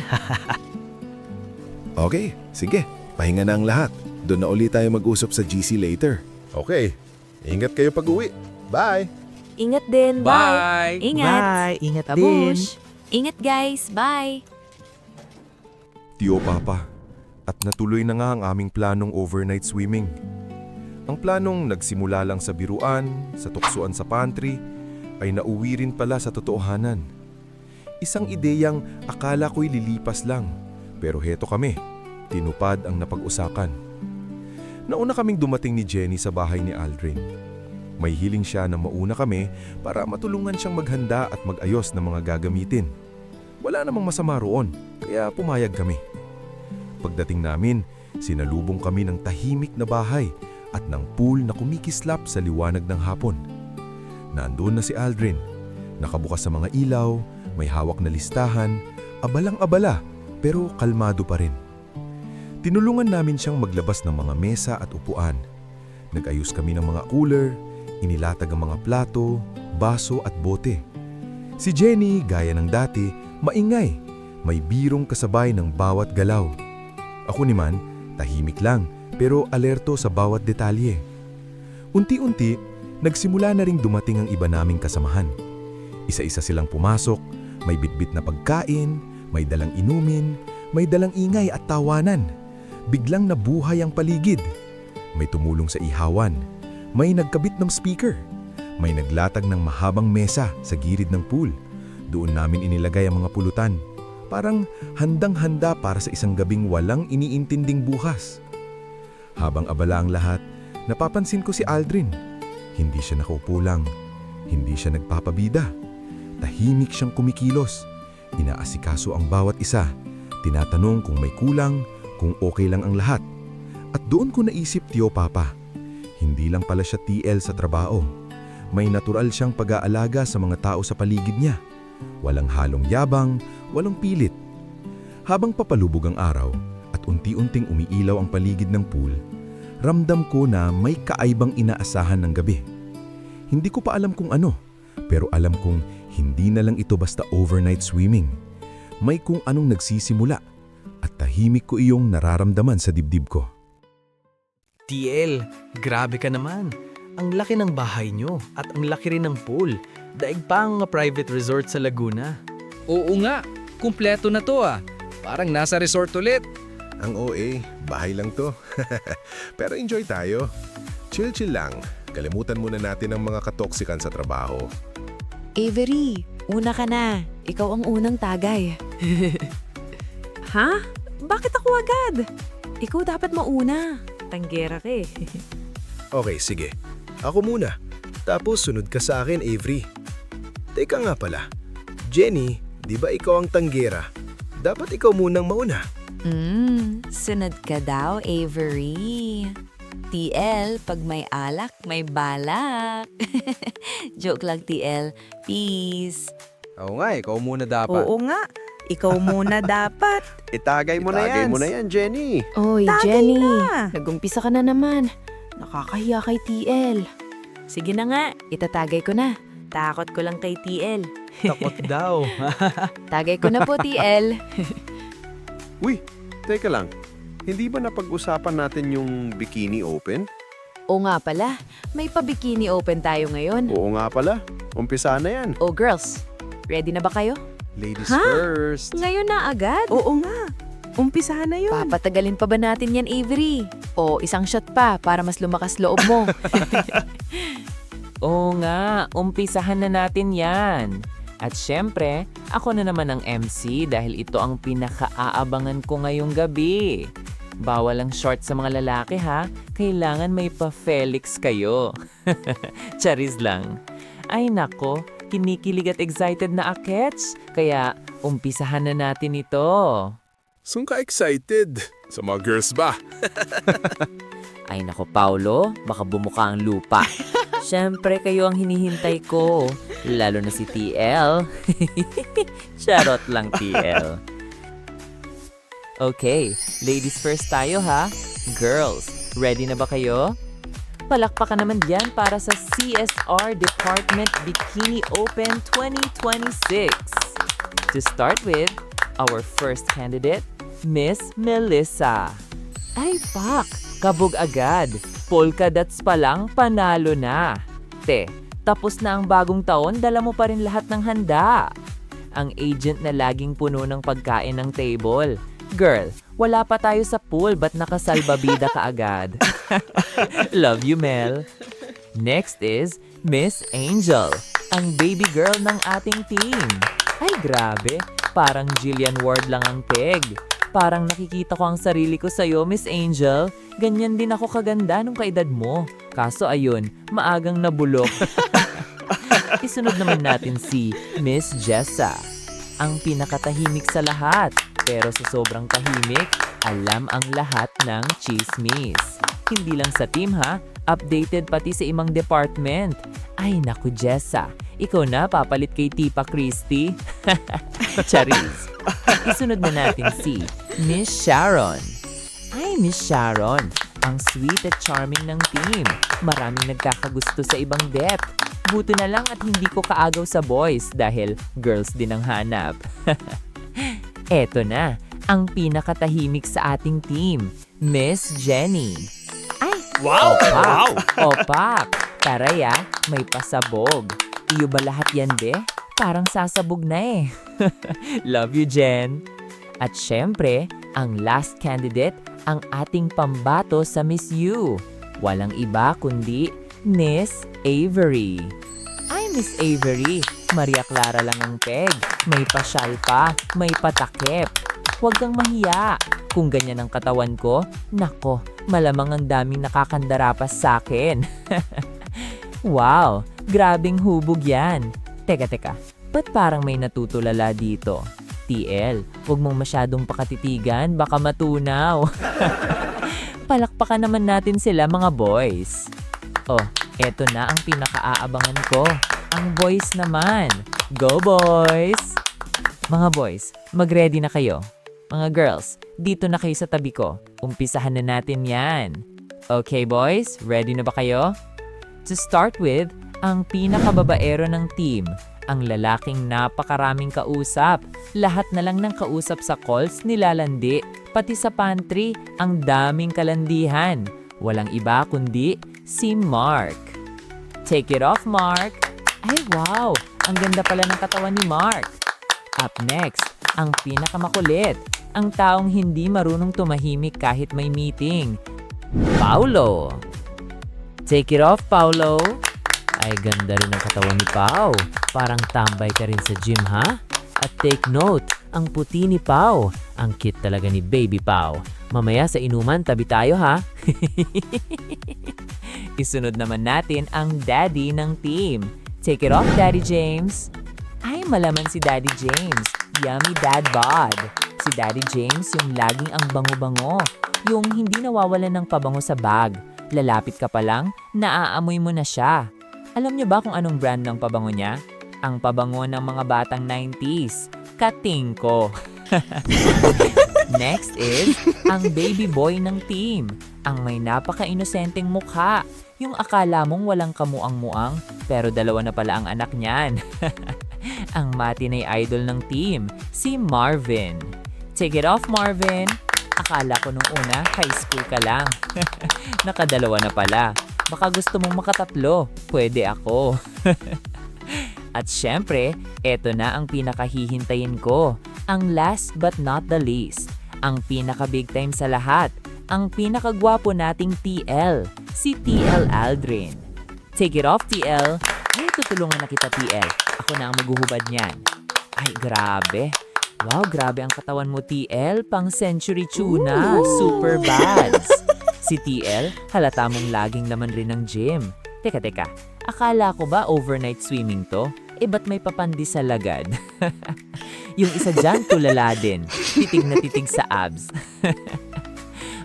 Okay, sige. Pahinga na ang lahat. Doon na ulit tayo mag-usap sa GC later. Okay. Ingat kayo pag-uwi. Bye! Ingat din. Bye! Ingat! Bye, ingat din. Babush! Ingat guys! Bye! Tio Papa, at natuloy na nga ang aming planong overnight swimming. Ang planong nagsimula lang sa biruan, sa tuksuan sa pantry, ay nauwi rin pala sa totohanan. Isang ideyang akala ko'y lilipas lang, pero heto kami, tinupad ang napag-usakan. Nauna kaming dumating ni Jenny sa bahay ni Aldrin. May hiling siya na mauna kami para matulungan siyang maghanda at mag-ayos ng mga gagamitin. Wala namang masama roon, kaya pumayag kami. Pagdating namin, sinalubong kami ng tahimik na bahay at ng pool na kumikislap sa liwanag ng hapon. Nandoon na si Aldrin, nakabukas sa mga ilaw, may hawak na listahan, abalang-abala pero kalmado pa rin. Tinulungan namin siyang maglabas ng mga mesa at upuan. Nag-ayos kami ng mga cooler, inilatag ang mga plato, baso at bote. Si Jenny, gaya ng dati, maingay, may birong kasabay ng bawat galaw. Ako naman, tahimik lang pero alerto sa bawat detalye. Unti-unti, nagsimula na ring dumating ang iba naming kasamahan. Isa-isa silang pumasok, may bitbit na pagkain, may dalang inumin, may dalang ingay at tawanan. Biglang nabuhay ang paligid. May tumulong sa ihawan, may nagkabit ng speaker, may naglatag ng mahabang mesa sa gilid ng pool. Doon namin inilagay ang mga pulutan. Parang handang-handa para sa isang gabing walang iniintinding bukas. Habang abala ang lahat, napapansin ko si Aldrin. Hindi siya nakaupo lang. Hindi siya nagpapabida. Tahimik siyang kumikilos. Inaasikaso ang bawat isa. Tinatanong kung may kulang, kung okay lang ang lahat. At doon ko naisip, Tio Papa, hindi lang pala siya TL sa trabaho. May natural siyang pag-aalaga sa mga tao sa paligid niya. Walang halong yabang, walang pilit. Habang papalubog ang araw at unti-unting umiilaw ang paligid ng pool, ramdam ko na may kaaibang inaasahan ng gabi. Hindi ko pa alam kung ano, pero alam kong hindi na lang ito basta overnight swimming. May kung anong nagsisimula at tahimik ko iyong nararamdaman sa dibdib ko. TL, grabe ka naman. Ang laki ng bahay nyo at ang laki rin ng pool. Daig pa ang private resort sa Laguna. Oo nga, kumpleto na to ah. Parang nasa resort ulit. Ang OA, bahay lang to. Pero enjoy tayo. Chill-chill lang. Kalimutan muna natin ang mga katoksikan sa trabaho. Avery, una ka na. Ikaw ang unang tagay. Ha? Bakit ako agad? Ikaw dapat mauna. Tanggera ka eh. Okay, sige. Ako muna. Tapos sunod ka sa akin, Avery. Teka nga pala. Jenny, di ba ikaw ang tanggera? Dapat ikaw munang mauna. Sunod ka daw, Avery. TL, pag may alak, may balak. Joke lang, TL. Peace. Oo nga, ikaw muna dapat. Oo nga. Ikaw muna dapat. Itagay mo na yan, Jenny. Oy, Tagay Jenny, na. nagumpisa ka na naman. Nakakahiya kay TL. Sige na nga, itatagay ko na. Takot ko lang kay TL. Takot daw. Tagay ko na po, TL. Uy, teka lang. Hindi ba napag-usapan natin yung Bikini Open? O nga pala, may pa-bikini open tayo ngayon. Oo nga pala. Umpisa na yan. Oh girls, ready na ba kayo? Ladies Ha? first. Ngayon na agad? Oo nga. Umpisahan na yun. Papatagalin pa ba natin yan, Avery? O isang shot pa para mas lumakas loob mo? Oo nga, umpisahan na natin yan. At syempre, ako na naman ang MC dahil ito ang pinaka-aabangan ko ngayong gabi. Bawal ang short sa mga lalaki ha, kailangan may pa-Felix kayo. Charis lang. Ay nako, kinikilig at excited na akets, kaya umpisahan na natin ito. Saan ka excited? Sa mga girls ba? Ay nako Paulo, baka bumuka ang lupa. Siyempre kayo ang hinihintay ko, lalo na si TL. Charot lang TL. Okay, ladies first tayo ha. Girls, ready na ba kayo? Palakpakan naman diyan para sa CSR Department Bikini Open 2026. To start with, our first candidate, Miss Melissa. Ay, fuck! Kabog agad. Polka dots pa lang, panalo na. Te, tapos na ang bagong taon, dala mo pa rin lahat ng handa. Ang agent na laging puno ng pagkain ng table. Girl, wala pa tayo sa pool, ba't nakasalbabida ka agad? Love you, Mel. Next is Miss Angel, ang baby girl ng ating team. Ay, grabe. Parang Jillian Ward lang ang peg. Parang nakikita ko ang sarili ko sa'yo, Miss Angel. Ganyan din ako kaganda nung kaedad mo. Kaso ayun, maagang nabulok. Isunod naman natin si Miss Jessa, ang pinakatahimik sa lahat. Pero sa sobrang tahimik, alam ang lahat ng chismis. Hindi lang sa team ha, updated pati sa ibang department. Ay naku Jessa, ikaw na papalit kay Tipa Christy. Charis. Isunod na natin si Miss Sharon. Ay Miss Sharon, ang sweet at charming ng team. Maraming nagkakagusto sa ibang depth. Buto na lang at hindi ko kaagaw sa boys dahil girls din ang hanap. Eto na, ang pinakatahimik sa ating team, Miss Jenny. Ay, Wow! opak, Wow! opak. Taray may pasabog. Iyo ba lahat yan, be? Parang sasabog na eh. Love you, Jen. At syempre, ang last candidate, ang ating pambato sa Miss You. Walang iba kundi Miss Avery. Ay, Miss Avery, Maria Clara lang ang peg. May pasyal pa, may patakip. Huwag kang mahiya. Kung ganyan ang katawan ko, nako, malamang ang daming nakakandarapas sa akin. Wow, grabing hubog yan. Teka, ba't parang may natutulala dito? TL, huwag mong masyadong pakatitigan, baka matunaw. Palakpakan naman natin sila mga boys. Oh, eto na ang pinakaaabangan ko. Ang boys naman. Go boys! Mga boys, mag-ready na kayo. Mga girls, dito na kayo sa tabi ko. Umpisahan na natin yan. Okay boys, ready na ba kayo? To start with, ang pinakababaero ng team. Ang lalaking napakaraming kausap. Lahat na lang ng kausap sa calls nilalandi. Pati sa pantry, ang daming kalandihan. Walang iba kundi si Mark. Take it off, Mark. Ay wow, ang ganda pala ng katawan ni Mark. Up next, ang pinakamakulit. Ang taong hindi marunong tumahimik kahit may meeting. Paulo. Take it off, Paulo. Ay, ganda rin ang katawan ni Pao. Parang tambay ka rin sa gym, ha? At take note, ang puti ni Pao. Ang cute talaga ni Baby Pao. Mamaya sa inuman, tabi tayo, ha? Isunod naman natin ang daddy ng team. Take it off, Daddy James. Ay, malaman si Daddy James. Yummy dad bod. Si Daddy James yung laging ang bango-bango. Yung hindi nawawalan ng pabango sa bag. Lalapit ka pa lang, naaamoy mo na siya. Alam niyo ba kung anong brand ng pabango niya? Ang pabango ng mga batang 90s. Katingko. Next is, ang baby boy ng team. Ang may napaka-inosenteng mukha. Yung akala mong walang kamuang-muang, pero dalawa na pala ang anak niyan. Ang matinee idol ng team, si Marvin. Take it off, Marvin. Akala ko nung una, high school ka lang. Nakadalawa na pala. Baka gusto mong makatatlo. Pwede ako. At syempre, eto na ang pinakahihintayin ko. Ang last but not the least. Ang pinaka-big time sa lahat. Ang pinakagwapo nating TL. Si TL Aldrin. Take it off, TL. Ay, tutulungan na kita, TL. Ako na ang maghuhubad niyan. Ay, grabe. Wow, grabe ang katawan mo, TL. Pang century tuna. Super bads. Si TL, halata mong laging laman rin ng gym. Teka. Akala ko ba overnight swimming to? Eh, ba't may papandi sa lagad? Yung isa dyan, tulala din. Titig na titig sa abs.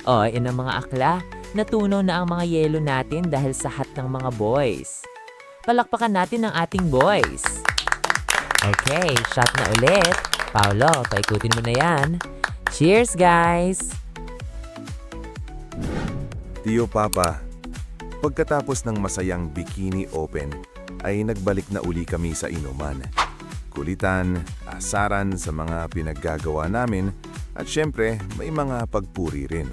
O, yan ang mga akla. Natunaw na ang mga yelo natin dahil sa hat ng mga boys. Palakpakan natin ang ating boys. Okay, shot na ulit. Paolo, paikutin mo na yan. Cheers, guys! Tio Papa, pagkatapos ng masayang Bikini Open, ay nagbalik na uli kami sa inuman. Kulitan, asaran sa mga pinaggagawa namin, at syempre may mga pagpuri rin.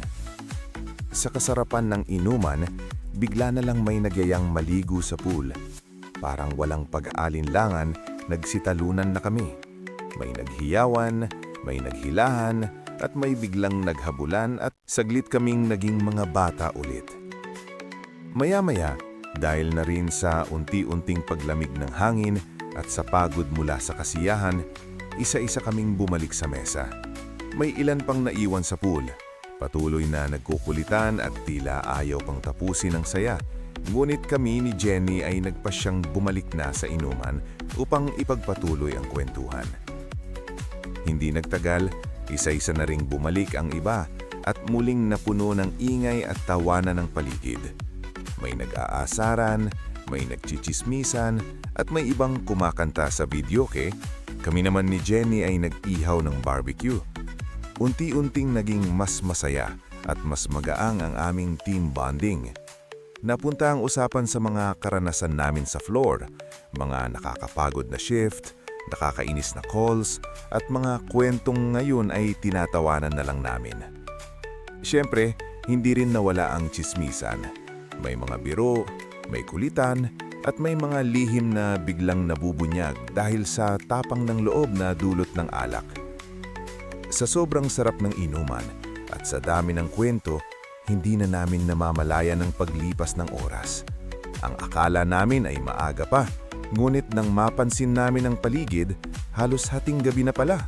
Sa kasarapan ng inuman, bigla na lang may nagyayang maligo sa pool. Parang walang pag-aalinlangan, nagsitalunan na kami. May naghiyawan, may naghilahan, at may biglang naghabulan at saglit kaming naging mga bata ulit. Maya-maya, dahil na rin sa unti-unting paglamig ng hangin at sa pagod mula sa kasiyahan, isa-isa kaming bumalik sa mesa. May ilan pang naiwan sa pool. Patuloy na nagkukulitan at tila ayaw pang tapusin ang saya. Ngunit kami ni Jenny ay nagpasyang bumalik na sa inuman upang ipagpatuloy ang kwentuhan. Hindi nagtagal, isa-isa na ring bumalik ang iba at muling napuno ng ingay at tawanan ng paligid. May nag-aasaran, may nagchichismisan, at may ibang kumakanta sa videoke. Kami naman ni Jenny ay nag-ihaw ng barbecue. Unti-unting naging mas masaya at mas magaang ang aming team bonding. Napunta ang usapan sa mga karanasan namin sa floor, mga nakakapagod na shift, nakakainis na calls, at mga kwentong ngayon ay tinatawanan na lang namin. Siyempre, hindi rin nawala ang tsismisan. May mga biro, may kulitan, at may mga lihim na biglang nabubunyag dahil sa tapang ng loob na dulot ng alak. Sa sobrang sarap ng inuman at sa dami ng kwento, hindi na namin namamalayan ang paglipas ng oras. Ang akala namin ay maaga pa, ngunit nang mapansin namin ang paligid, halos hating gabi na pala.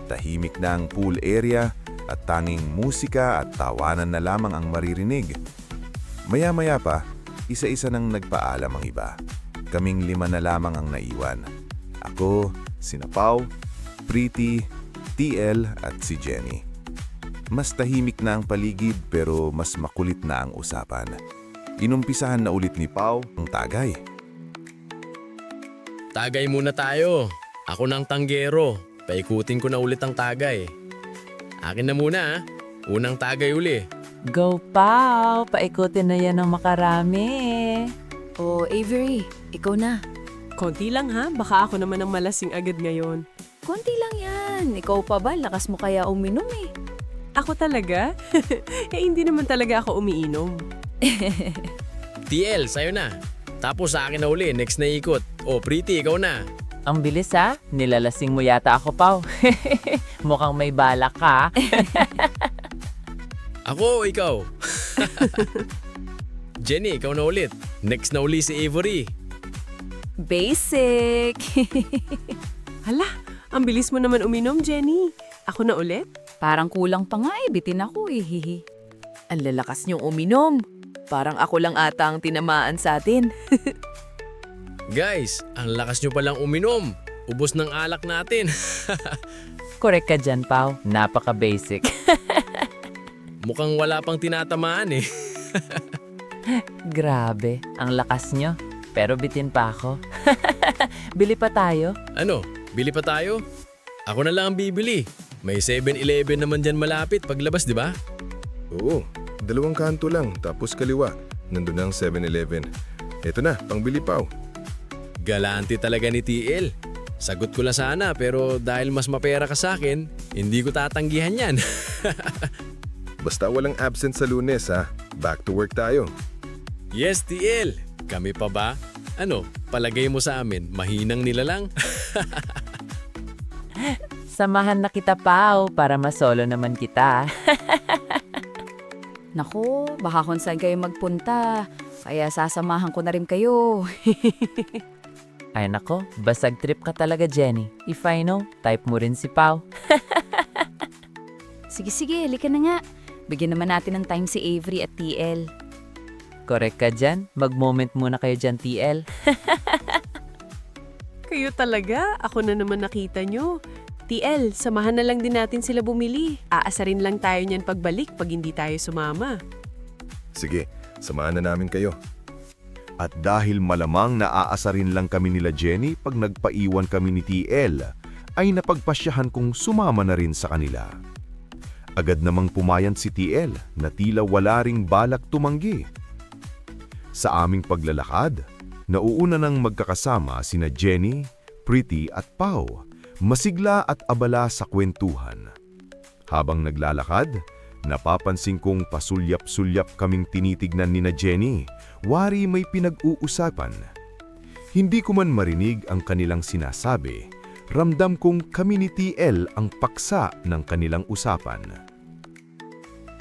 Tahimik na ang pool area at tanging musika at tawanan na lamang ang maririnig. Maya-maya pa, isa-isa nang nagpaalam ang iba. Kaming 5 na lamang ang naiwan. Ako, sina Pau, Pretty, TL at si Jenny. Mas tahimik na ang paligid pero mas makulit na ang usapan. Inumpisahan na ulit ni Pau ang tagay. Tagay muna tayo. Ako ng tanggero. Paikutin ko na ulit ang tagay. Akin na muna, ah. Unang tagay uli. Go, Pao! Paikutin na yan ng makarami. O Avery, ikaw na. Konti lang ha, baka ako naman ang malasing agad ngayon. Konti lang yan. Ikaw pa ba? Lakas mo kaya uminom eh. Ako talaga? Hindi naman talaga ako umiinom. TL, sayo na. Tapos sa akin na uli, next na ikot. O, Pretty, ikaw na. Ang bilis ha, nilalasing mo yata ako, Pao. Mukhang may balak ka. Ako o ikaw? Jenny, ikaw na ulit. Next na uli si Avery. Basic! Hala, ang bilis mo naman uminom, Jenny. Ako na ulit? Parang kulang pa nga eh, bitin ako eh. Hihi. Ang lalakas niyong uminom. Parang ako lang ata ang tinamaan sa atin. Guys, ang lakas nyo palang uminom. Ubos ng alak natin. Correct ka dyan, Pao. Napaka-basic. Mukhang wala pang tinatamaan eh. Grabe, ang lakas nyo. Pero bitin pa ako. Bili pa tayo? Ano, bili pa tayo? Ako na lang ang bibili. May 7-Eleven naman dyan malapit paglabas, di ba? Oo, 2 kanto lang, tapos kaliwa. Nandun na ang 7-Eleven. Eto na, pangbili Pau. Galante talaga ni TL. Sagot ko lang sana pero dahil mas mapera ka sa akin, hindi ko tatanggihan yan. Basta walang absent sa Lunes ha. Back to work tayo. Yes, TL. Kami pa ba? Ano, palagay mo sa amin, mahinang nila lang? Samahan na kita, Pao, para masolo naman kita. Nako, baka kung saan kayo magpunta. Kaya sasamahan ko na rin kayo. Ay nako, basag trip ka talaga, Jenny. If I know, type mo rin si Pao. Sige, halika na nga. Bigyan naman natin ng time si Avery at TL. Correct ka dyan. Mag-moment muna kayo dyan, TL. Kayo talaga? Ako na naman nakita nyo. TL, samahan na lang din natin sila bumili. Aasarin lang tayo niyan pagbalik pag hindi tayo sumama. Sige, samahan na namin kayo. At dahil malamang naaasarin lang kami nila Jenny pag nagpaiwan kami ni TL, ay napagpasyahan kong sumama na rin sa kanila. Agad namang pumayag si TL na tila wala ring balak tumanggi. Sa aming paglalakad, nauuna nang magkakasama sina Jenny, Pretty at Pau, masigla at abala sa kwentuhan. Habang naglalakad, napapansin kong pasulyap-sulyap kaming tinitignan ni na Jenny, wari may pinag-uusapan. Hindi ko man marinig ang kanilang sinasabi, ramdam kong kami ni TL ang paksa ng kanilang usapan.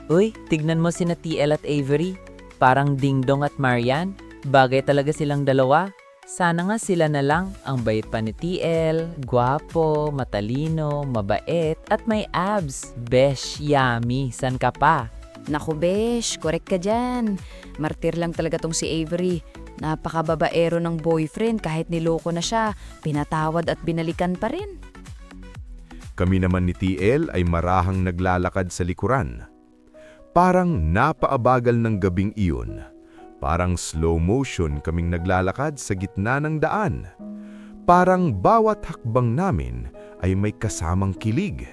Uy, tignan mo sina TL at Avery. Parang Dingdong at Marian. Bagay talaga silang dalawa. Sana nga sila na lang. Ang bait pa ni TL, gwapo, matalino, mabait, at may abs. Besh, yummy. San ka pa? Naku besh, correct ka dyan. Martir lang talaga tong si Avery. Napakababaero ng boyfriend kahit niloko na siya. Pinatawad at binalikan pa rin. Kami naman ni TL ay marahang naglalakad sa likuran. Parang napaabagal ng gabing iyon. Parang slow motion kaming naglalakad sa gitna ng daan. Parang bawat hakbang namin ay may kasamang kilig.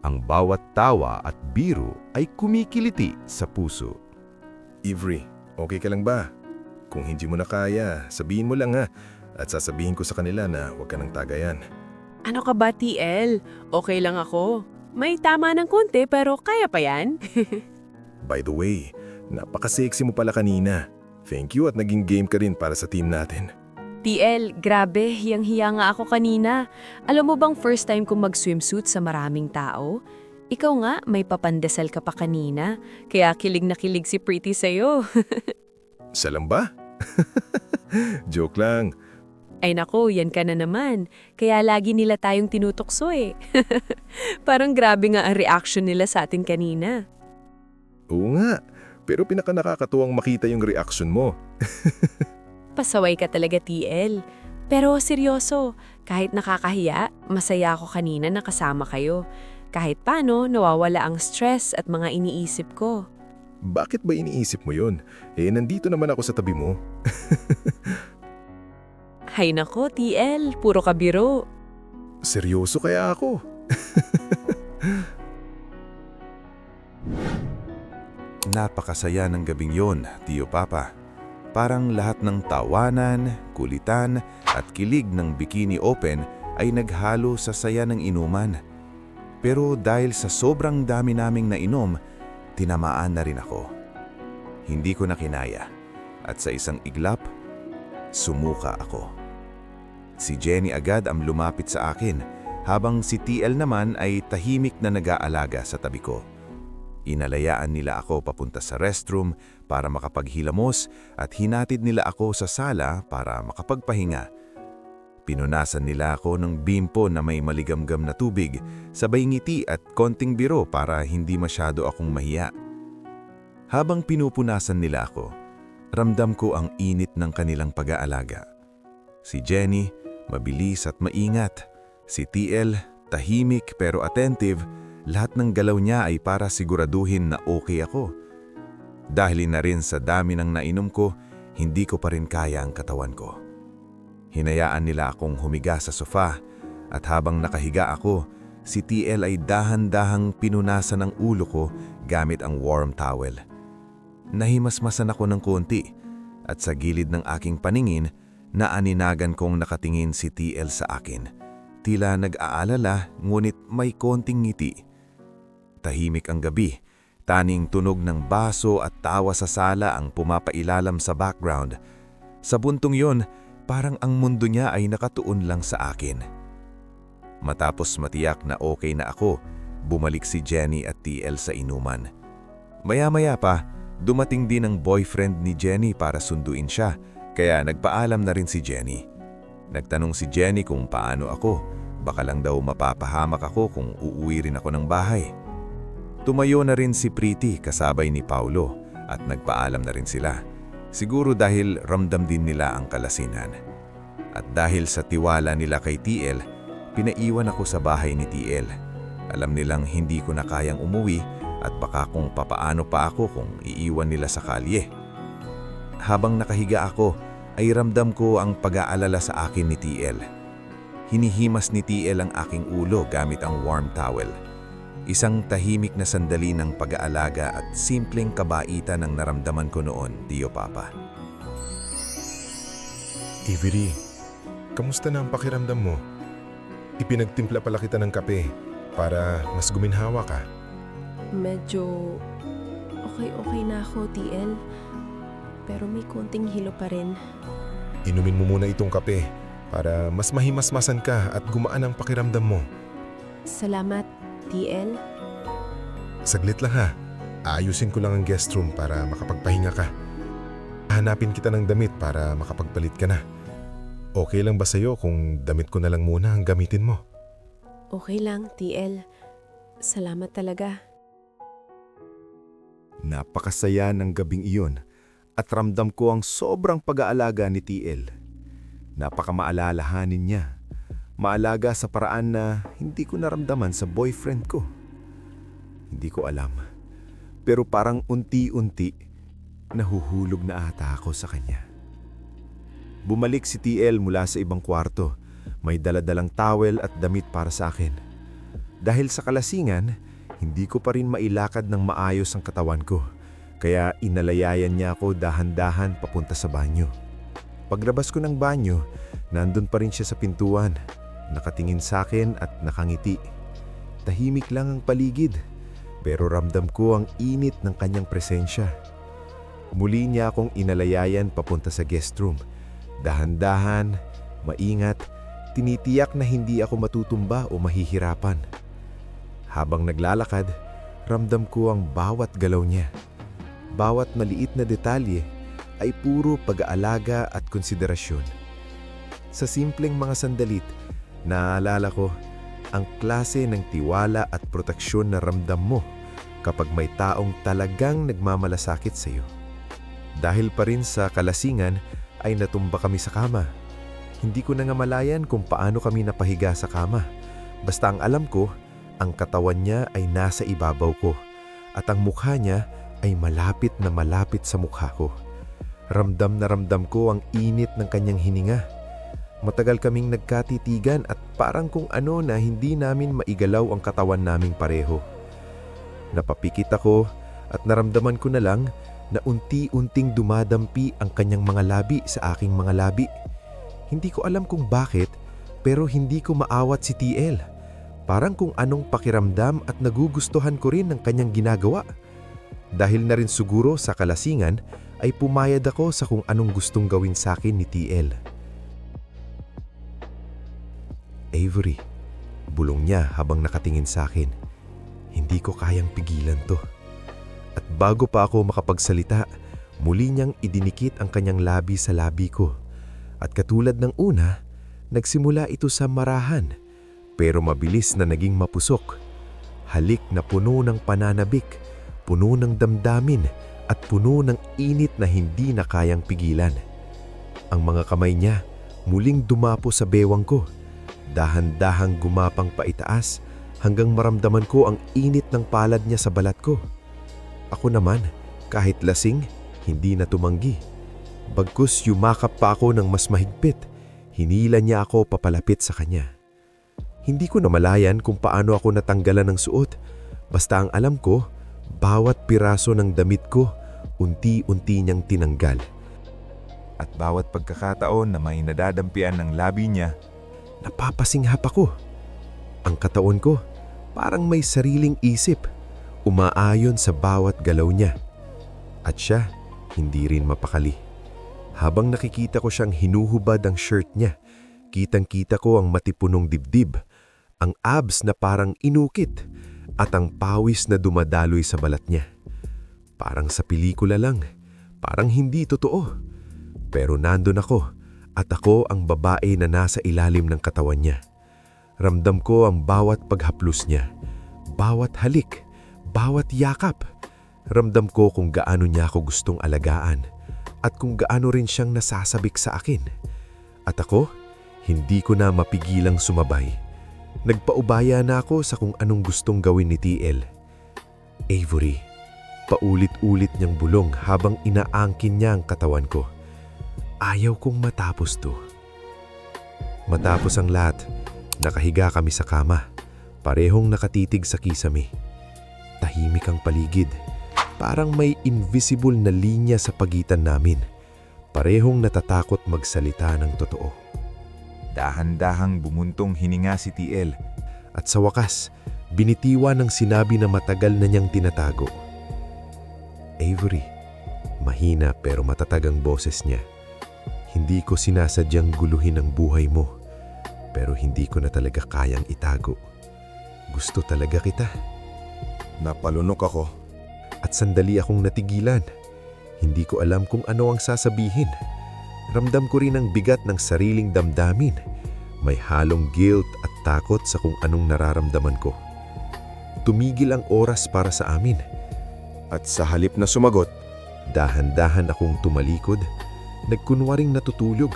Ang bawat tawa at biro ay kumikiliti sa puso. Avery, okay ka lang ba? Kung hindi mo na kaya, sabihin mo lang ha. At sasabihin ko sa kanila na huwag ka nang tagayan. Ano ka ba, TL? Okay lang ako. May tama ng konti pero kaya pa yan. By the way, napaka-sexy mo pala kanina. Thank you at naging game ka rin para sa team natin. TL, grabe, hiyang-hiya nga ako kanina. Alam mo bang first time kong mag-swimsuit sa maraming tao? Ikaw nga, may papandesal ka pa kanina. Kaya kilig na kilig si Pretty sa'yo. Siya lang ba? Joke lang. Ay nako, yan ka na naman. Kaya lagi nila tayong tinutokso eh. Parang grabe nga ang reaction nila sa atin kanina. Oo nga, pero pinaka-nakakatuwang makita yung reaction mo. Pasaway ka talaga, TL. Pero seryoso, kahit nakakahiya, masaya ako kanina na kasama kayo. Kahit paano, nawawala ang stress at mga iniisip ko. Bakit ba iniisip mo yun? Nandito naman ako sa tabi mo. Hay nako, TL, puro ka biro. Seryoso kaya ako? Napakasaya ng gabing yon, Tio Papa. Parang lahat ng tawanan, kulitan at kilig ng Bikini Open ay naghalo sa saya ng inuman. Pero dahil sa sobrang dami naming nainom, tinamaan na rin ako. Hindi ko na kinaya at sa isang iglap, sumuka ako. Si Jenny agad ang lumapit sa akin habang si TL naman ay tahimik na nag-aalaga sa tabi ko. Inalayaan nila ako papunta sa restroom para makapaghilamos at hinatid nila ako sa sala para makapagpahinga. Pinunasan nila ako ng bimpo na may maligamgam na tubig, sabay ngiti at konting biro para hindi masyado akong mahiya. Habang pinupunasan nila ako, ramdam ko ang init ng kanilang pag-aalaga. Si Jenny, mabilis at maingat. Si TL, tahimik pero attentive. Lahat ng galaw niya ay para siguraduhin na okay ako. Dahil na rin sa dami ng nainom ko, hindi ko pa rin kaya ang katawan ko. Hinayaan nila akong humiga sa sofa at habang nakahiga ako, si TL ay dahan-dahang pinunasan ang ulo ko gamit ang warm towel. Nahimasmasan ako ng konti at sa gilid ng aking paningin, naaninagan kong nakatingin si TL sa akin. Tila nag-aalala ngunit may konting ngiti. Tahimik ang gabi, taning tunog ng baso at tawa sa sala ang pumapailalam sa background. Sa buntong yon, parang ang mundo niya ay nakatuon lang sa akin. Matapos matiyak na okay na ako, bumalik si Jenny at TL sa inuman. Maya-maya pa, dumating din ang boyfriend ni Jenny para sunduin siya, kaya nagpaalam na rin si Jenny. Nagtanong si Jenny kung paano ako, baka lang daw mapapahamak ako kung uuwi rin ako ng bahay. Tumayo na rin si Pretty kasabay ni Paulo at nagpaalam na rin sila. Siguro dahil ramdam din nila ang kalasinan. At dahil sa tiwala nila kay TL, pinaiwan ako sa bahay ni TL. Alam nilang hindi ko na kayang umuwi at baka kung papaano pa ako kung iiwan nila sa kalye. Habang nakahiga ako, ay ramdam ko ang pag-aalala sa akin ni TL. Hinihimas ni TL ang aking ulo gamit ang warm towel. Isang tahimik na sandali ng pag-aalaga at simpleng kabaitan ang naramdaman ko noon, Tio Papa. Avery, kamusta na ang pakiramdam mo? Ipinagtimpla pala kita ng kape para mas guminhawa ka. Medyo okay na ako, TL. Pero may konting hilo pa rin. Inumin mo muna itong kape para mas mahimasmasan ka at gumaan ang pakiramdam mo. Salamat, TL. Saglit lang ha. Aayusin ko lang ang guest room para makapagpahinga ka. Hanapin kita ng damit para makapagpalit ka na. Okay lang ba sa'yo kung damit ko na lang muna ang gamitin mo? Okay lang, TL. Salamat talaga. Napakasaya ng gabing iyon at ramdam ko ang sobrang pag-aalaga ni TL. Napakamaalalahanin niya. Maalaga sa paraan na hindi ko naramdaman sa boyfriend ko. Hindi ko alam. Pero parang unti-unti, nahuhulog na ata ako sa kanya. Bumalik si TL mula sa ibang kwarto. May daladalang towel at damit para sa akin. Dahil sa kalasingan, hindi ko pa rin mailakad ng maayos ang katawan ko. Kaya inalayayan niya ako dahan-dahan papunta sa banyo. Paglabas ko ng banyo, nandun pa rin siya sa pintuan. Nakatingin sa akin at nakangiti. Tahimik lang ang paligid, pero ramdam ko ang init ng kanyang presensya. Muli niya akong inalayayan papunta sa guest room. Dahan-dahan, maingat, tinitiyak na hindi ako matutumba o mahihirapan. Habang naglalakad, ramdam ko ang bawat galaw niya. Bawat maliit na detalye ay puro pag-aalaga at konsiderasyon. Sa simpleng mga sandalit, naalala ko ang klase ng tiwala at proteksyon na ramdam mo kapag may taong talagang nagmamalasakit sa iyo. Dahil pa rin sa kalasingan ay natumba kami sa kama. Hindi ko na nga malayan kung paano kami napahiga sa kama. Basta ang alam ko, ang katawan niya ay nasa ibabaw ko at ang mukha niya ay malapit na malapit sa mukha ko. Ramdam na ramdam ko ang init ng kanyang hininga. Matagal kaming nagkatitigan at parang kung ano na hindi namin maigalaw ang katawan naming pareho. Napapikit ako at naramdaman ko na lang na unti-unting dumadampi ang kanyang mga labi sa aking mga labi. Hindi ko alam kung bakit, pero hindi ko maawat si TL. Parang kung anong pakiramdam at nagugustuhan ko rin ang kanyang ginagawa. Dahil na rin siguro sa kalasingan, ay pumayad ako sa kung anong gustong gawin sa akin ni TL. Avery, bulong niya habang nakatingin sa akin. Hindi ko kayang pigilan to. At bago pa ako makapagsalita, muli niyang idinikit ang kanyang labi sa labi ko. At katulad ng una, nagsimula ito sa marahan, pero mabilis na naging mapusok. Halik na puno ng pananabik, puno ng damdamin, at puno ng init na hindi na kayang pigilan. Ang mga kamay niya muling dumapo sa bewang ko. Dahan-dahang gumapang paitaas hanggang maramdaman ko ang init ng palad niya sa balat ko. Ako naman, kahit lasing, hindi na tumanggi. Bagkus yumakap pa ako ng mas mahigpit. Hinila niya ako papalapit sa kanya. Hindi ko namalayan kung paano ako natanggalan ng suot. Basta ang alam ko, bawat piraso ng damit ko, unti-unti niyang tinanggal. At bawat pagkakataon na may nadadampian ng labi niya, napapasinghap ako. Ang katawan ko, parang may sariling isip, umaayon sa bawat galaw niya. At siya, hindi rin mapakali. Habang nakikita ko siyang hinuhubad ang shirt niya, kitang-kita ko ang matipunong dibdib, ang abs na parang inukit, at ang pawis na dumadaloy sa balat niya. Parang sa pelikula lang, parang hindi totoo. Pero nandun ako, at ako ang babae na nasa ilalim ng katawan niya. Ramdam ko ang bawat paghaplos niya, bawat halik, bawat yakap. Ramdam ko kung gaano niya ako gustong alagaan at kung gaano rin siyang nasasabik sa akin. At ako, hindi ko na mapigilang sumabay. Nagpaubaya na ako sa kung anong gustong gawin ni TL. Avery, paulit-ulit niyang bulong habang inaangkin niya ang katawan ko. Ayaw kong matapos to. Matapos ang lahat, nakahiga kami sa kama. Parehong nakatitig sa kisame. Tahimik ang paligid. Parang may invisible na linya sa pagitan namin. Parehong natatakot magsalita ng totoo. Dahan-dahang bumuntong hininga si TL. At sa wakas, binitiwan ng sinabi na matagal na niyang tinatago. Avery, mahina pero matatag ang boses niya. Hindi ko sinasadyang guluhin ang buhay mo, pero hindi ko na talaga kayang itago. Gusto talaga kita. Napalunok ako. At sandali akong natigilan. Hindi ko alam kung ano ang sasabihin. Ramdam ko rin ang bigat ng sariling damdamin. May halong guilt at takot sa kung anong nararamdaman ko. Tumigil ang oras para sa amin. At sa halip na sumagot, dahan-dahan akong tumalikod, nagkunwaring natutulog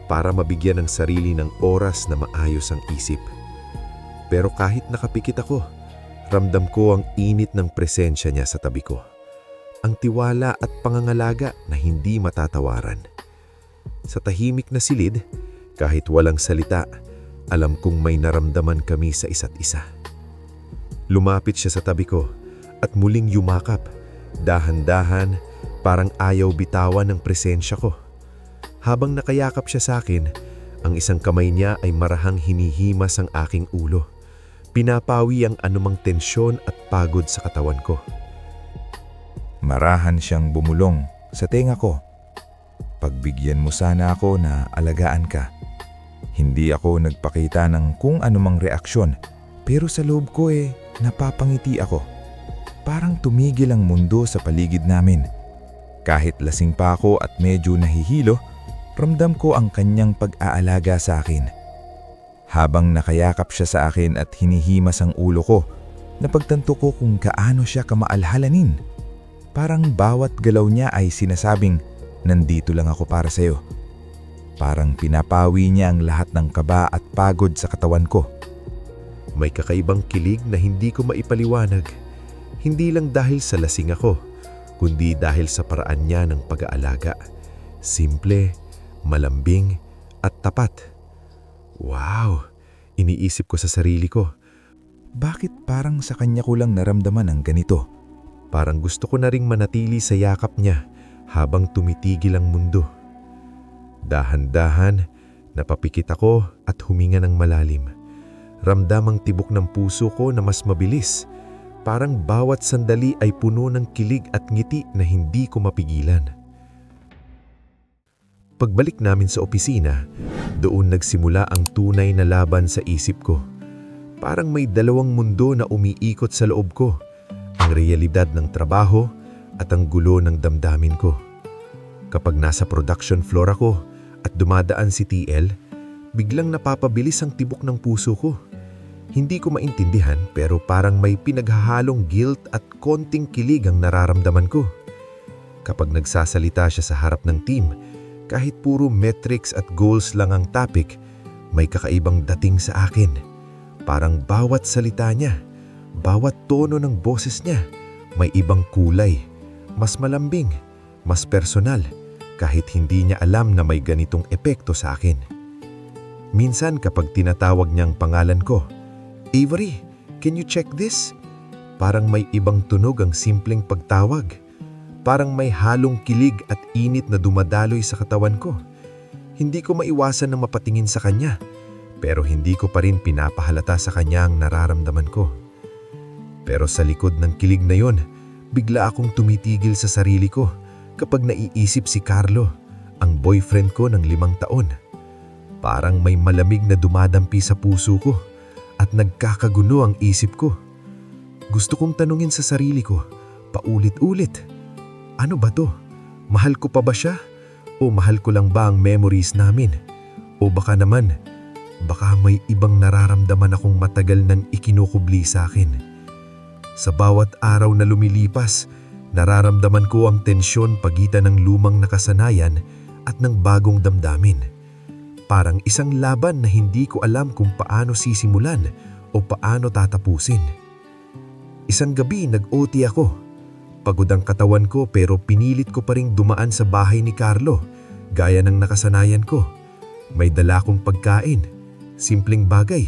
para mabigyan ng sarili ng oras na maayos ang isip. Pero kahit nakapikit ako, ramdam ko ang init ng presensya niya sa tabi ko. Ang tiwala at pangangalaga na hindi matatawaran. Sa tahimik na silid, kahit walang salita, alam kong may naramdaman kami sa isa't isa. Lumapit siya sa tabi ko at muling yumakap, dahan-dahan, parang ayaw bitawan ng presensya ko. Habang nakayakap siya sa akin, ang isang kamay niya ay marahang hinihimas ang aking ulo. Pinapawi ang anumang tensyon at pagod sa katawan ko. marahan siyang bumulong sa tenga ko. Pagbigyan mo sana ako na alagaan ka. Hindi ako nagpakita ng kung anumang reaksyon, pero sa loob ko napapangiti ako. Parang tumigil ang mundo sa paligid namin. Kahit lasing pa ako at medyo nahihilo, ramdam ko ang kanyang pag-aalaga sa akin. Habang nakayakap siya sa akin at hinihimas ang ulo ko, napagtanto ko kung gaano siya kamaalhalanin. Parang bawat galaw niya ay sinasabing, nandito lang ako para sa'yo. Parang pinapawi niya ang lahat ng kaba at pagod sa katawan ko. May kakaibang kilig na hindi ko maipaliwanag. Hindi lang dahil sa lasing ako, kundi dahil sa paraan niya ng pag-aalaga. Simple, malambing, at tapat. Wow! Iniisip ko sa sarili ko. Bakit parang sa kanya ko lang naramdaman ang ganito? Parang gusto ko na ring manatili sa yakap niya habang tumitigil ang mundo. Dahan-dahan, napapikit ako at huminga ng malalim. Ramdam ang tibok ng puso ko na mas mabilis. Parang bawat sandali ay puno ng kilig at ngiti na hindi ko mapigilan. Pagbalik namin sa opisina, doon nagsimula ang tunay na laban sa isip ko. Parang may dalawang mundo na umiikot sa loob ko. Ang realidad ng trabaho at ang gulo ng damdamin ko. Kapag nasa production floor ako at dumadaan si TL, biglang napapabilis ang tibok ng puso ko. Hindi ko maintindihan pero parang may pinaghahalong guilt at konting kilig ang nararamdaman ko. Kapag nagsasalita siya sa harap ng team, kahit puro metrics at goals lang ang topic, may kakaibang dating sa akin. Parang bawat salita niya, bawat tono ng boses niya, may ibang kulay, mas malambing, mas personal, kahit hindi niya alam na may ganitong epekto sa akin. Minsan kapag tinatawag niyang pangalan ko, Avery, can you check this? Parang may ibang tunog ang simpleng pagtawag. Parang may halong kilig at init na dumadaloy sa katawan ko. Hindi ko maiwasan na mapatingin sa kanya, pero hindi ko pa rin pinapahalata sa kanya ang nararamdaman ko. Pero sa likod ng kilig na yon, bigla akong tumitigil sa sarili ko kapag naiisip si Carlo, ang boyfriend ko ng 5 taon. Parang may malamig na dumadampi sa puso ko at nagkakagulo ang isip ko. Gusto kong tanungin sa sarili ko, paulit-ulit, ano ba to? Mahal ko pa ba siya? O mahal ko lang ba ang memories namin? O baka naman, baka may ibang nararamdaman akong matagal nang ikinukubli sa akin. Sa bawat araw na lumilipas, nararamdaman ko ang tensyon pagitan ng lumang nakasanayan at ng bagong damdamin. Parang isang laban na hindi ko alam kung paano sisimulan o paano tatapusin. Isang gabi nag-OT ako. Pagod ang katawan ko pero pinilit ko pa ring dumaan sa bahay ni Carlo, gaya ng nakasanayan ko. May dala akong pagkain, simpleng bagay,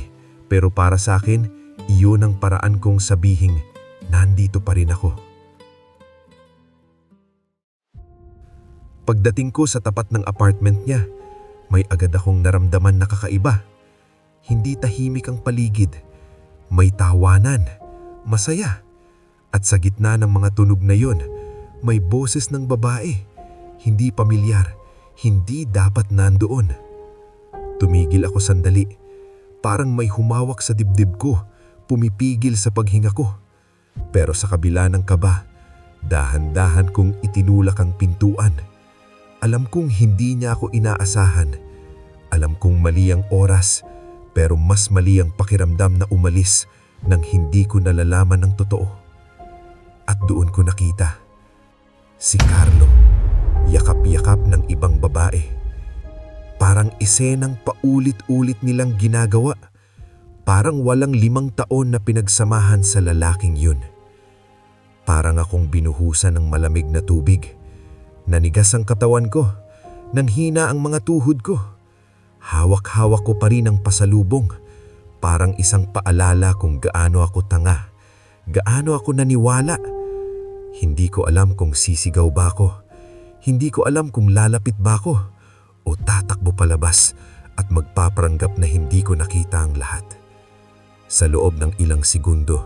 pero para sa akin, Iyon ang paraan kong sabihing nandito pa rin ako. Pagdating ko sa tapat ng apartment niya, may agad akong naramdaman na kakaiba. Hindi tahimik ang paligid. May tawanan, masaya. At sa gitna ng mga tunog na yon, may boses ng babae. Hindi pamilyar, hindi dapat nandoon. Tumigil ako sandali. Parang may humawak sa dibdib ko, pumipigil sa paghinga ko. Pero sa kabila ng kaba, dahan-dahan kong itinulak ang pintuan. Alam kong hindi niya ako inaasahan. Alam kong mali ang oras, pero mas mali ang pakiramdam na umalis nang hindi ko nalalaman ang totoo. At doon ko nakita si Carlo, yakap-yakap ng ibang babae. Parang esenang paulit-ulit nilang ginagawa. Parang walang 5 taon na pinagsamahan sa lalaking yun. Parang akong binuhusan ng malamig na tubig. Nanigas ang katawan ko, nanhina ang mga tuhod ko. Hawak-hawak ko pa rin ang pasalubong, parang isang paalala kung gaano ako tanga, gaano ako naniwala. Hindi ko alam kung sisigaw ba ako, hindi ko alam kung lalapit ba ako, o tatakbo palabas at magpaparanggap na hindi ko nakita ang lahat. Sa loob ng ilang segundo,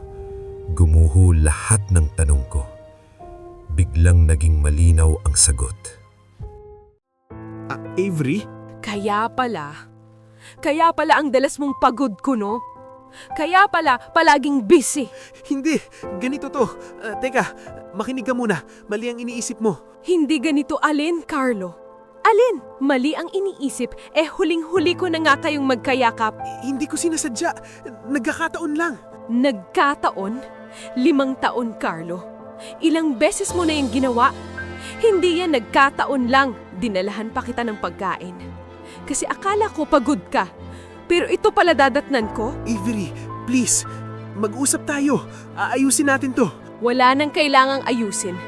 gumuho lahat ng tanong ko. Biglang naging malinaw ang sagot. Avery? Kaya pala ang dalas mong pagod ko, no? Kaya pala palaging busy. Hindi, ganito to. Teka, makinig ka muna. Mali ang iniisip mo. Hindi ganito alin, Carlo. Alin? Mali ang iniisip, huling-huli ko na nga kayong magkayakap. Hindi ko sinasadya. Nagkakataon lang. Nagkataon? 5 taon, Carlo. Ilang beses mo na yung ginawa. Hindi yan nagkataon lang. Dinalahan pa kita ng pagkain. Kasi akala ko pagod ka. Pero ito pala dadatnan ko. Avery, please. Mag-usap tayo. Aayusin natin to. Wala nang kailangang ayusin.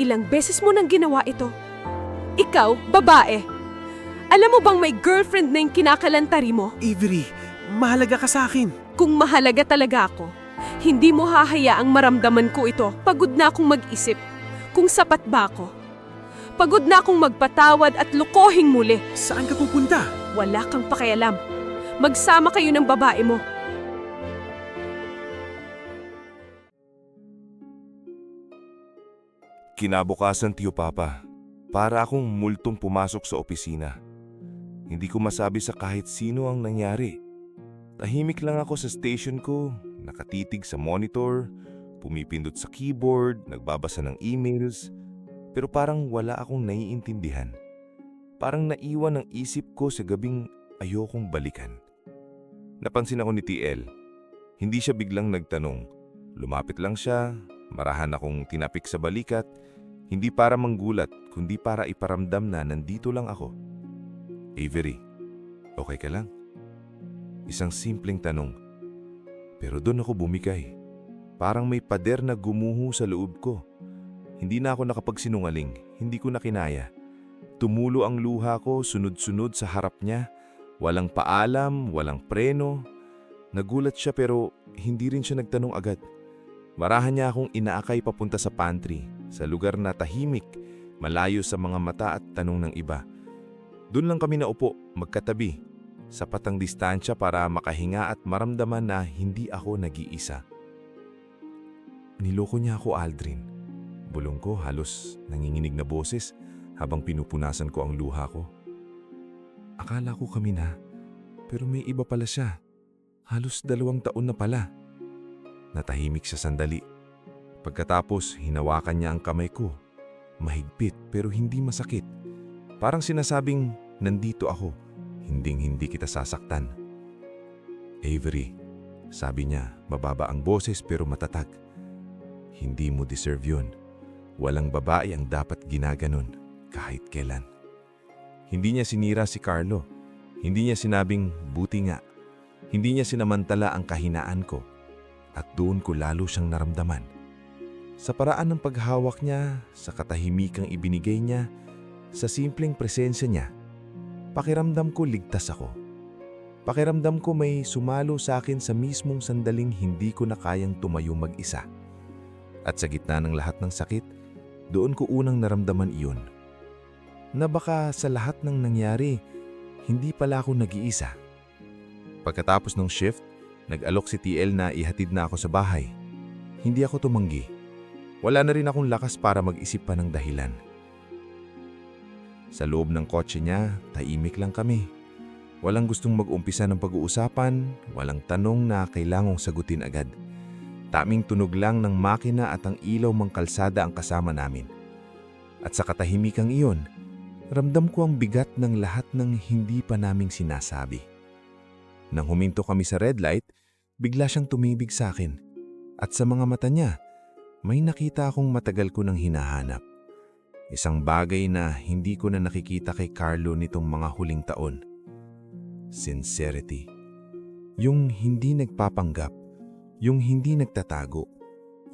Ilang beses mo nang ginawa ito. Ikaw, babae. Alam mo bang may girlfriend na yung kinakalantari mo? Avery, mahalaga ka sa akin. Kung mahalaga talaga ako, hindi mo hahayaang maramdaman ko ito. Pagod na akong mag-isip kung sapat ba ako. Pagod na akong magpatawad at lukohing muli. Saan ka pupunta? Wala kang pakialam. Magsama kayo ng babae mo. Kinabukasan, Tiyo Papa, para akong multong pumasok sa opisina. Hindi ko masabi sa kahit sino ang nangyari. Tahimik lang ako sa station ko, nakatitig sa monitor, pumipindot sa keyboard, nagbabasa ng emails, pero parang wala akong naiintindihan. Parang naiwan ang isip ko sa gabing ayokong balikan. Napansin ako ni TL. Hindi siya biglang nagtanong. Lumapit lang siya, marahan akong tinapik sa balikat, hindi para manggulat, kundi para iparamdam na nandito lang ako. Avery, okay ka lang? Isang simpleng tanong. Pero doon ako bumigay. Parang may pader na gumuho sa loob ko. Hindi na ako nakapagsinungaling, hindi ko na kinaya. Tumulo ang luha ko sunod-sunod sa harap niya. Walang paalam, walang preno. Nagulat siya pero hindi rin siya nagtanong agad. Marahan niya akong inaakay papunta sa pantry, sa lugar na tahimik, malayo sa mga mata at tanong ng iba. Doon lang kami naupo, magkatabi. Sapat ang distansya para makahinga at maramdaman na hindi ako nag-iisa. Niloko niya ako, Aldrin. Bulong ko halos nanginginig na boses habang pinupunasan ko ang luha ko. Akala ko kami na, pero may iba pala siya. Halos 2 taon na pala. Natahimik siya sandali. Pagkatapos, hinawakan niya ang kamay ko. Mahigpit pero hindi masakit. Parang sinasabing, nandito ako. Hinding-hindi kita sasaktan. Avery, sabi niya, mababa ang boses pero matatag. Hindi mo deserve yun. Walang babae ang dapat ginaganon kahit kailan. Hindi niya sinira si Carlo. Hindi niya sinabing buti nga. Hindi niya sinamantala ang kahinaan ko. At doon ko lalo siyang naramdaman. Sa paraan ng paghawak niya, sa katahimikang ibinigay niya, sa simpleng presensya niya, pakiramdam ko ligtas ako. Pakiramdam ko may sumalo sa akin sa mismong sandaling hindi ko na kayang tumayo mag-isa. At sa gitna ng lahat ng sakit, doon ko unang naramdaman iyon. Na baka sa lahat ng nangyari, hindi pala ako nag-iisa. Pagkatapos ng shift, nag-alok si TL na ihatid na ako sa bahay. Hindi ako tumanggi. Wala na rin akong lakas para mag-isip pa ng dahilan. Sa loob ng kotse niya, tahimik lang kami. Walang gustong mag-umpisa ng pag-uusapan, walang tanong na kailangang sagutin agad. Taming tunog lang ng makina at ang ilaw mang kalsada ang kasama namin. At sa katahimikang iyon, ramdam ko ang bigat ng lahat ng hindi pa naming sinasabi. Nang huminto kami sa red light, bigla siyang tumibig sa akin. At sa mga mata niya, may nakita akong matagal ko nang hinahanap. Isang bagay na hindi ko na nakikita kay Carlo nitong mga huling taon. Sincerity. Yung hindi nagpapanggap, yung hindi nagtatago,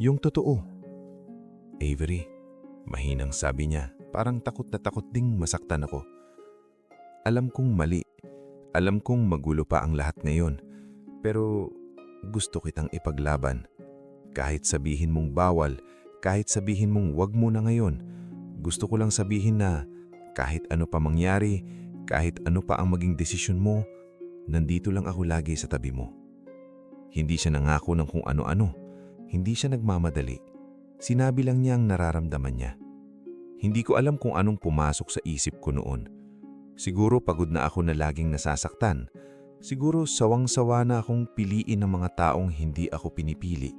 yung totoo. Avery, mahinang sabi niya, parang takot na takot ding masaktan ako. Alam kong mali, alam kong magulo pa ang lahat ngayon, pero gusto kitang ipaglaban. Kahit sabihin mong bawal, kahit sabihin mong wag mo na ngayon, gusto ko lang sabihin na kahit ano pa mangyari, kahit ano pa ang maging desisyon mo, nandito lang ako lagi sa tabi mo. Hindi siya nangako ng kung ano-ano. Hindi siya nagmamadali. Sinabi lang niya ang nararamdaman niya. Hindi ko alam kung anong pumasok sa isip ko noon. Siguro pagod na ako na laging nasasaktan. Siguro sawang-sawa na akong piliin ng mga taong hindi ako pinipili.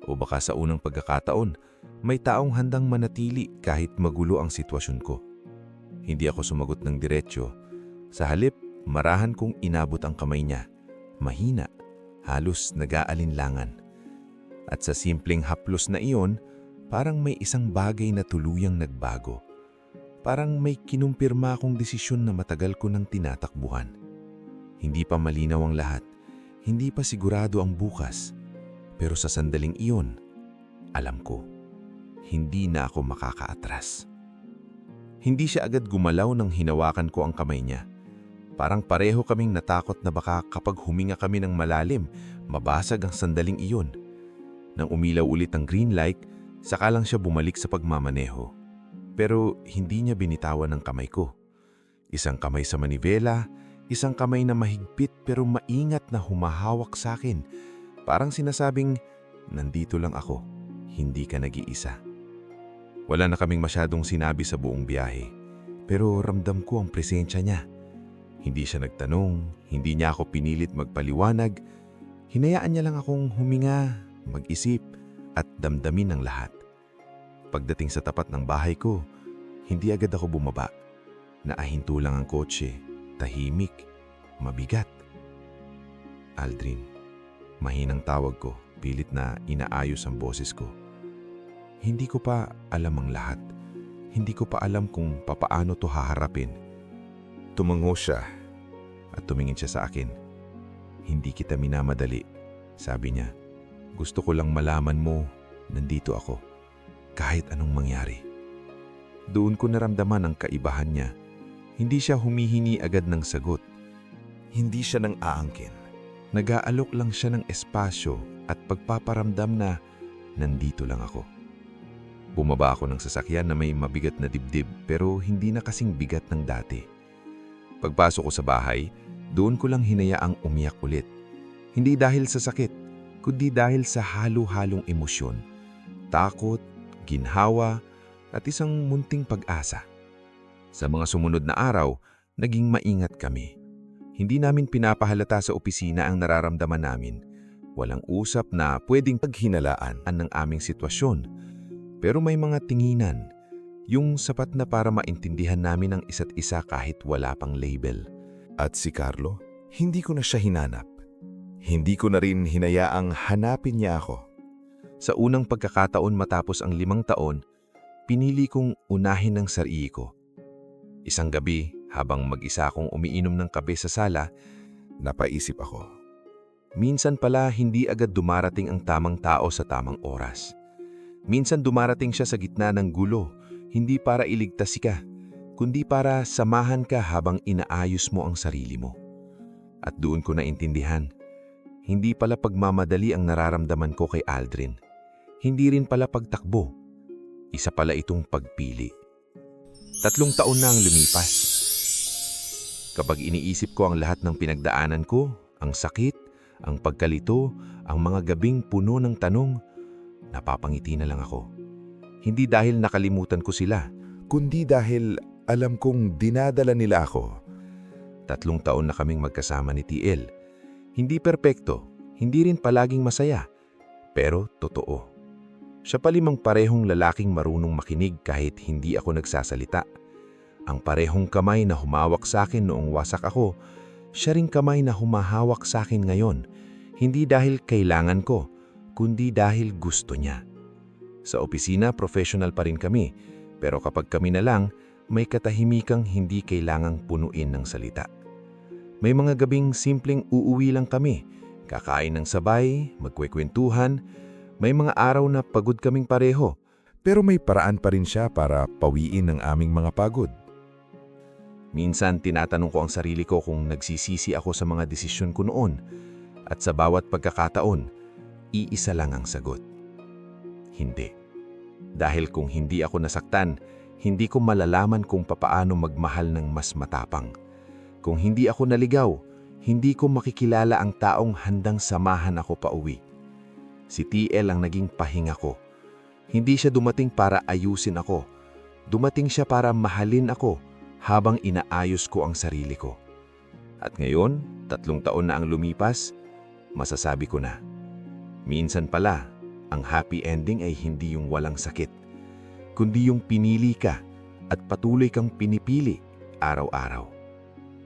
O baka sa unang pagkakataon, may taong handang manatili kahit magulo ang sitwasyon ko. Hindi ako sumagot ng diretsyo. Sa halip, marahan kong inabot ang kamay niya. Mahina, halos nag-aalinlangan. At sa simpleng haplos na iyon, parang may isang bagay na tuluyang nagbago. Parang may kinumpirma akong desisyon na matagal ko nang tinatakbuhan. Hindi pa malinaw ang lahat, hindi pa sigurado ang bukas. Pero sa sandaling iyon, alam ko, hindi na ako makakaatras. Hindi siya agad gumalaw nang hinawakan ko ang kamay niya. Parang pareho kaming natakot na baka kapag huminga kami ng malalim, mabasag ang sandaling iyon. Nang umilaw ulit ang green light, saka lang siya bumalik sa pagmamaneho. Pero hindi niya binitawan ang kamay ko. Isang kamay sa manibela, isang kamay na mahigpit pero maingat na humahawak sa akin. Parang sinasabing, nandito lang ako, hindi ka nag-iisa. Wala na kaming masyadong sinabi sa buong biyahe, pero ramdam ko ang presensya niya. Hindi siya nagtanong, hindi niya ako pinilit magpaliwanag. Hinayaan niya lang akong huminga, mag-isip, at damdamin ang lahat. Pagdating sa tapat ng bahay ko, hindi agad ako bumaba. Naahinto lang ang kotse, tahimik, mabigat. Aldrin, mahinang tawag ko, pilit na inaayos ang boses ko. Hindi ko pa alam ang lahat. Hindi ko pa alam kung papaano to haharapin. Tumango siya at tumingin siya sa akin. Hindi kita minamadali, sabi niya. Gusto ko lang malaman mo, nandito ako. Kahit anong mangyari. Doon ko naramdaman ang kaibahan niya. Hindi siya humihingi agad ng sagot. Hindi siya nang aangkin. Nag-aalok lang siya ng espasyo at pagpaparamdam na nandito lang ako. Bumaba ako ng sasakyan na may mabigat na dibdib pero hindi na kasing bigat ng dati. Pagpasok ko sa bahay, doon ko lang hinayaang umiyak ulit. Hindi dahil sa sakit, kundi dahil sa halo-halong emosyon. Takot, ginhawa, at isang munting pag-asa. Sa mga sumunod na araw, naging maingat kami. Hindi namin pinapahalata sa opisina ang nararamdaman namin. Walang usap na pwedeng paghinalaan ng aming sitwasyon. Pero may mga tinginan, yung sapat na para maintindihan namin ang isa't isa kahit wala pang label. At si Carlo, hindi ko na siya hinanap. Hindi ko na rin hinayaang hanapin niya ako. Sa unang pagkakataon matapos ang 5 taon, pinili kong unahin ang sarili ko. Isang gabi, habang mag-isa akong umiinom ng kape sa sala, napaisip ako. Minsan pala hindi agad dumarating ang tamang tao sa tamang oras. Minsan dumarating siya sa gitna ng gulo, hindi para iligtas ka, kundi para samahan ka habang inaayos mo ang sarili mo. At doon ko naintindihan. Hindi pala pagmamadali ang nararamdaman ko kay Aldrin. Hindi rin pala pagtakbo. Isa pala itong pagpili. 3 taon na ang lumipas. Kapag iniisip ko ang lahat ng pinagdaanan ko, ang sakit, ang pagkalito, ang mga gabing puno ng tanong, napapangiti na lang ako. Hindi dahil nakalimutan ko sila, Kundi dahil alam kong dinadala nila ako. 3 taon na kaming magkasama ni TL. Hindi perpekto, hindi rin palaging masaya, pero totoo. Siya pa 5 parehong lalaking marunong makinig kahit hindi ako nagsasalita. Ang parehong kamay na humawak sa akin noong wasak ako, siya ring kamay na humahawak sa akin ngayon, hindi dahil kailangan ko, kundi dahil gusto niya. Sa opisina, professional pa rin kami, pero kapag kami na lang, may katahimikang hindi kailangang punuin ng salita. May mga gabing simpleng uuwi lang kami, kakain ng sabay, magkwekwentuhan, may mga araw na pagod kaming pareho. Pero may paraan pa rin siya para pawiin ang aming mga pagod. Minsan tinatanong ko ang sarili ko kung nagsisisi ako sa mga desisyon ko noon, at sa bawat pagkakataon, iisa lang ang sagot. Hindi. Dahil kung hindi ako nasaktan, hindi ko malalaman kung papaano magmahal ng mas matapang. Kung hindi ako naligaw, hindi ko makikilala ang taong handang samahan ako pauwi. Si TL ang naging pahinga ko. Hindi siya dumating para ayusin ako. Dumating siya para mahalin ako habang inaayos ko ang sarili ko. At ngayon, 3 taon na ang lumipas, masasabi ko na. Minsan pala, ang happy ending ay hindi yung walang sakit, kundi yung pinili ka at patuloy kang pinipili araw-araw.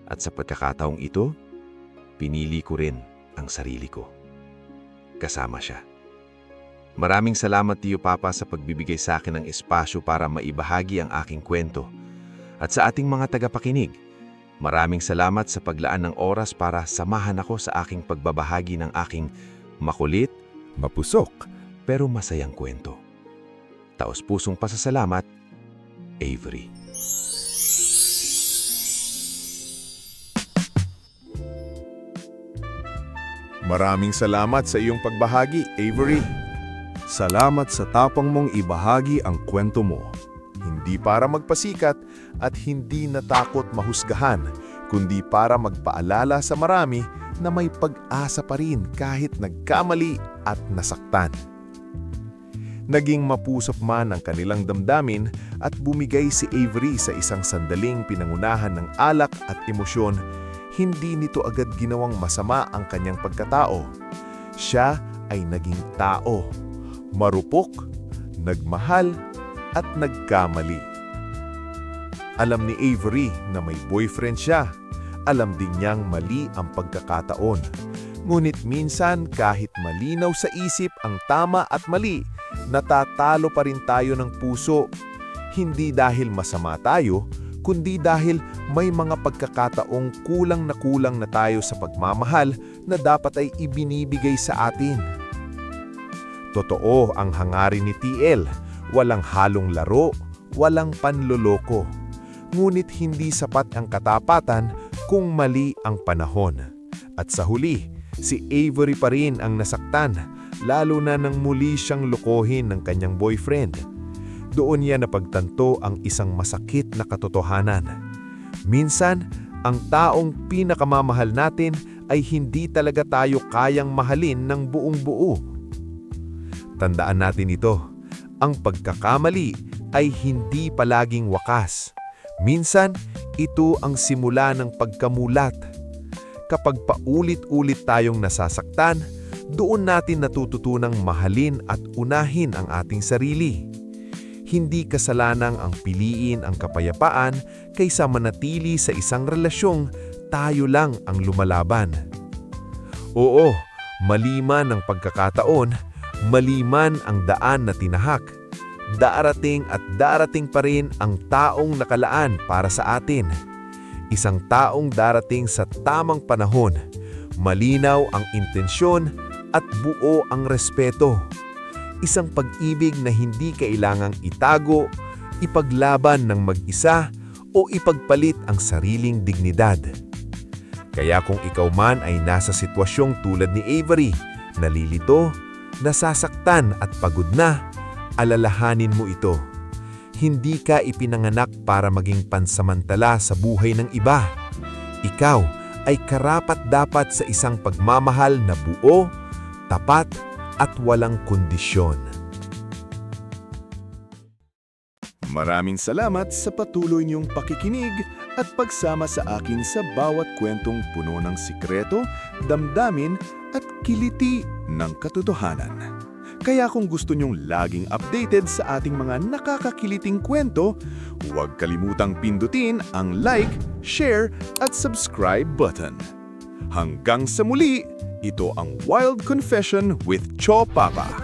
At sa pagkakataong ito, pinili ko rin ang sarili ko. Kasama siya. Maraming salamat Tiyo Papa sa pagbibigay sa akin ng espasyo para maibahagi ang aking kwento. At sa ating mga tagapakinig, maraming salamat sa paglaan ng oras para samahan ako sa aking pagbabahagi ng aking makulit, mapusok, pero masayang kwento. Taos-pusong pasasalamat, Avery. Maraming salamat sa iyong pagbahagi, Avery. Salamat sa tapang mong ibahagi ang kwento mo. Hindi para magpasikat at hindi natakot mahusgahan, kundi para magpaalala sa marami na may pag-asa pa rin kahit nagkamali at nasaktan. Naging mapusok man ang kanilang damdamin at bumigay si Avery sa isang sandaling pinangunahan ng alak at emosyon, hindi nito agad ginawang masama ang kanyang pagkatao. Siya ay naging tao, marupok, nagmahal, at nagkamali. Alam ni Avery na may boyfriend siya. Alam din niyang mali ang pagkakataon. Ngunit minsan kahit malinaw sa isip ang tama at mali, natatalo pa rin tayo ng puso. Hindi dahil masama tayo, kundi dahil may mga pagkakataong kulang na tayo sa pagmamahal na dapat ay ibinibigay sa atin. Totoo ang hangarin ni TL. Walang halong laro, walang panloloko. Ngunit hindi sapat ang katapatan kung mali ang panahon. At sa huli, si Avery pa rin ang nasaktan, lalo na nang muli siyang lokohin ng kanyang boyfriend. Doon niya napagtanto ang isang masakit na katotohanan. Minsan, ang taong pinakamamahal natin ay hindi talaga tayo kayang mahalin ng buong buo. Tandaan natin ito. Ang pagkakamali ay hindi palaging wakas. Minsan, ito ang simula ng pagkamulat. Kapag paulit-ulit tayong nasasaktan, doon natin natututunang mahalin at unahin ang ating sarili. Hindi kasalanang ang piliin ang kapayapaan kaysa manatili sa isang relasyong tayo lang ang lumalaban. Oo, mali man ang pagkakataon, mali man ang daan na tinahak, darating at darating pa rin ang taong nakalaan para sa atin. Isang taong darating sa tamang panahon, malinaw ang intensyon at buo ang respeto. Isang pag-ibig na hindi kailangang itago, ipaglaban ng mag-isa o ipagpalit ang sariling dignidad. Kaya kung ikaw man ay nasa sitwasyong tulad ni Avery, nalilito, nasasaktan at pagod na, alalahanin mo ito. Hindi ka ipinanganak para maging pansamantala sa buhay ng iba. Ikaw ay karapat-dapat sa isang pagmamahal na buo, tapat at walang kondisyon. Maraming salamat sa patuloy niyong pakikinig at pagsama sa akin sa bawat kwentong puno ng sikreto, damdamin at kiliti ng katotohanan. Kaya kung gusto niyong laging updated sa ating mga nakakakiliting kwento, huwag kalimutang pindutin ang like, share at subscribe button. Hanggang sa muli, ito ang Wild Confession with Cho Papa.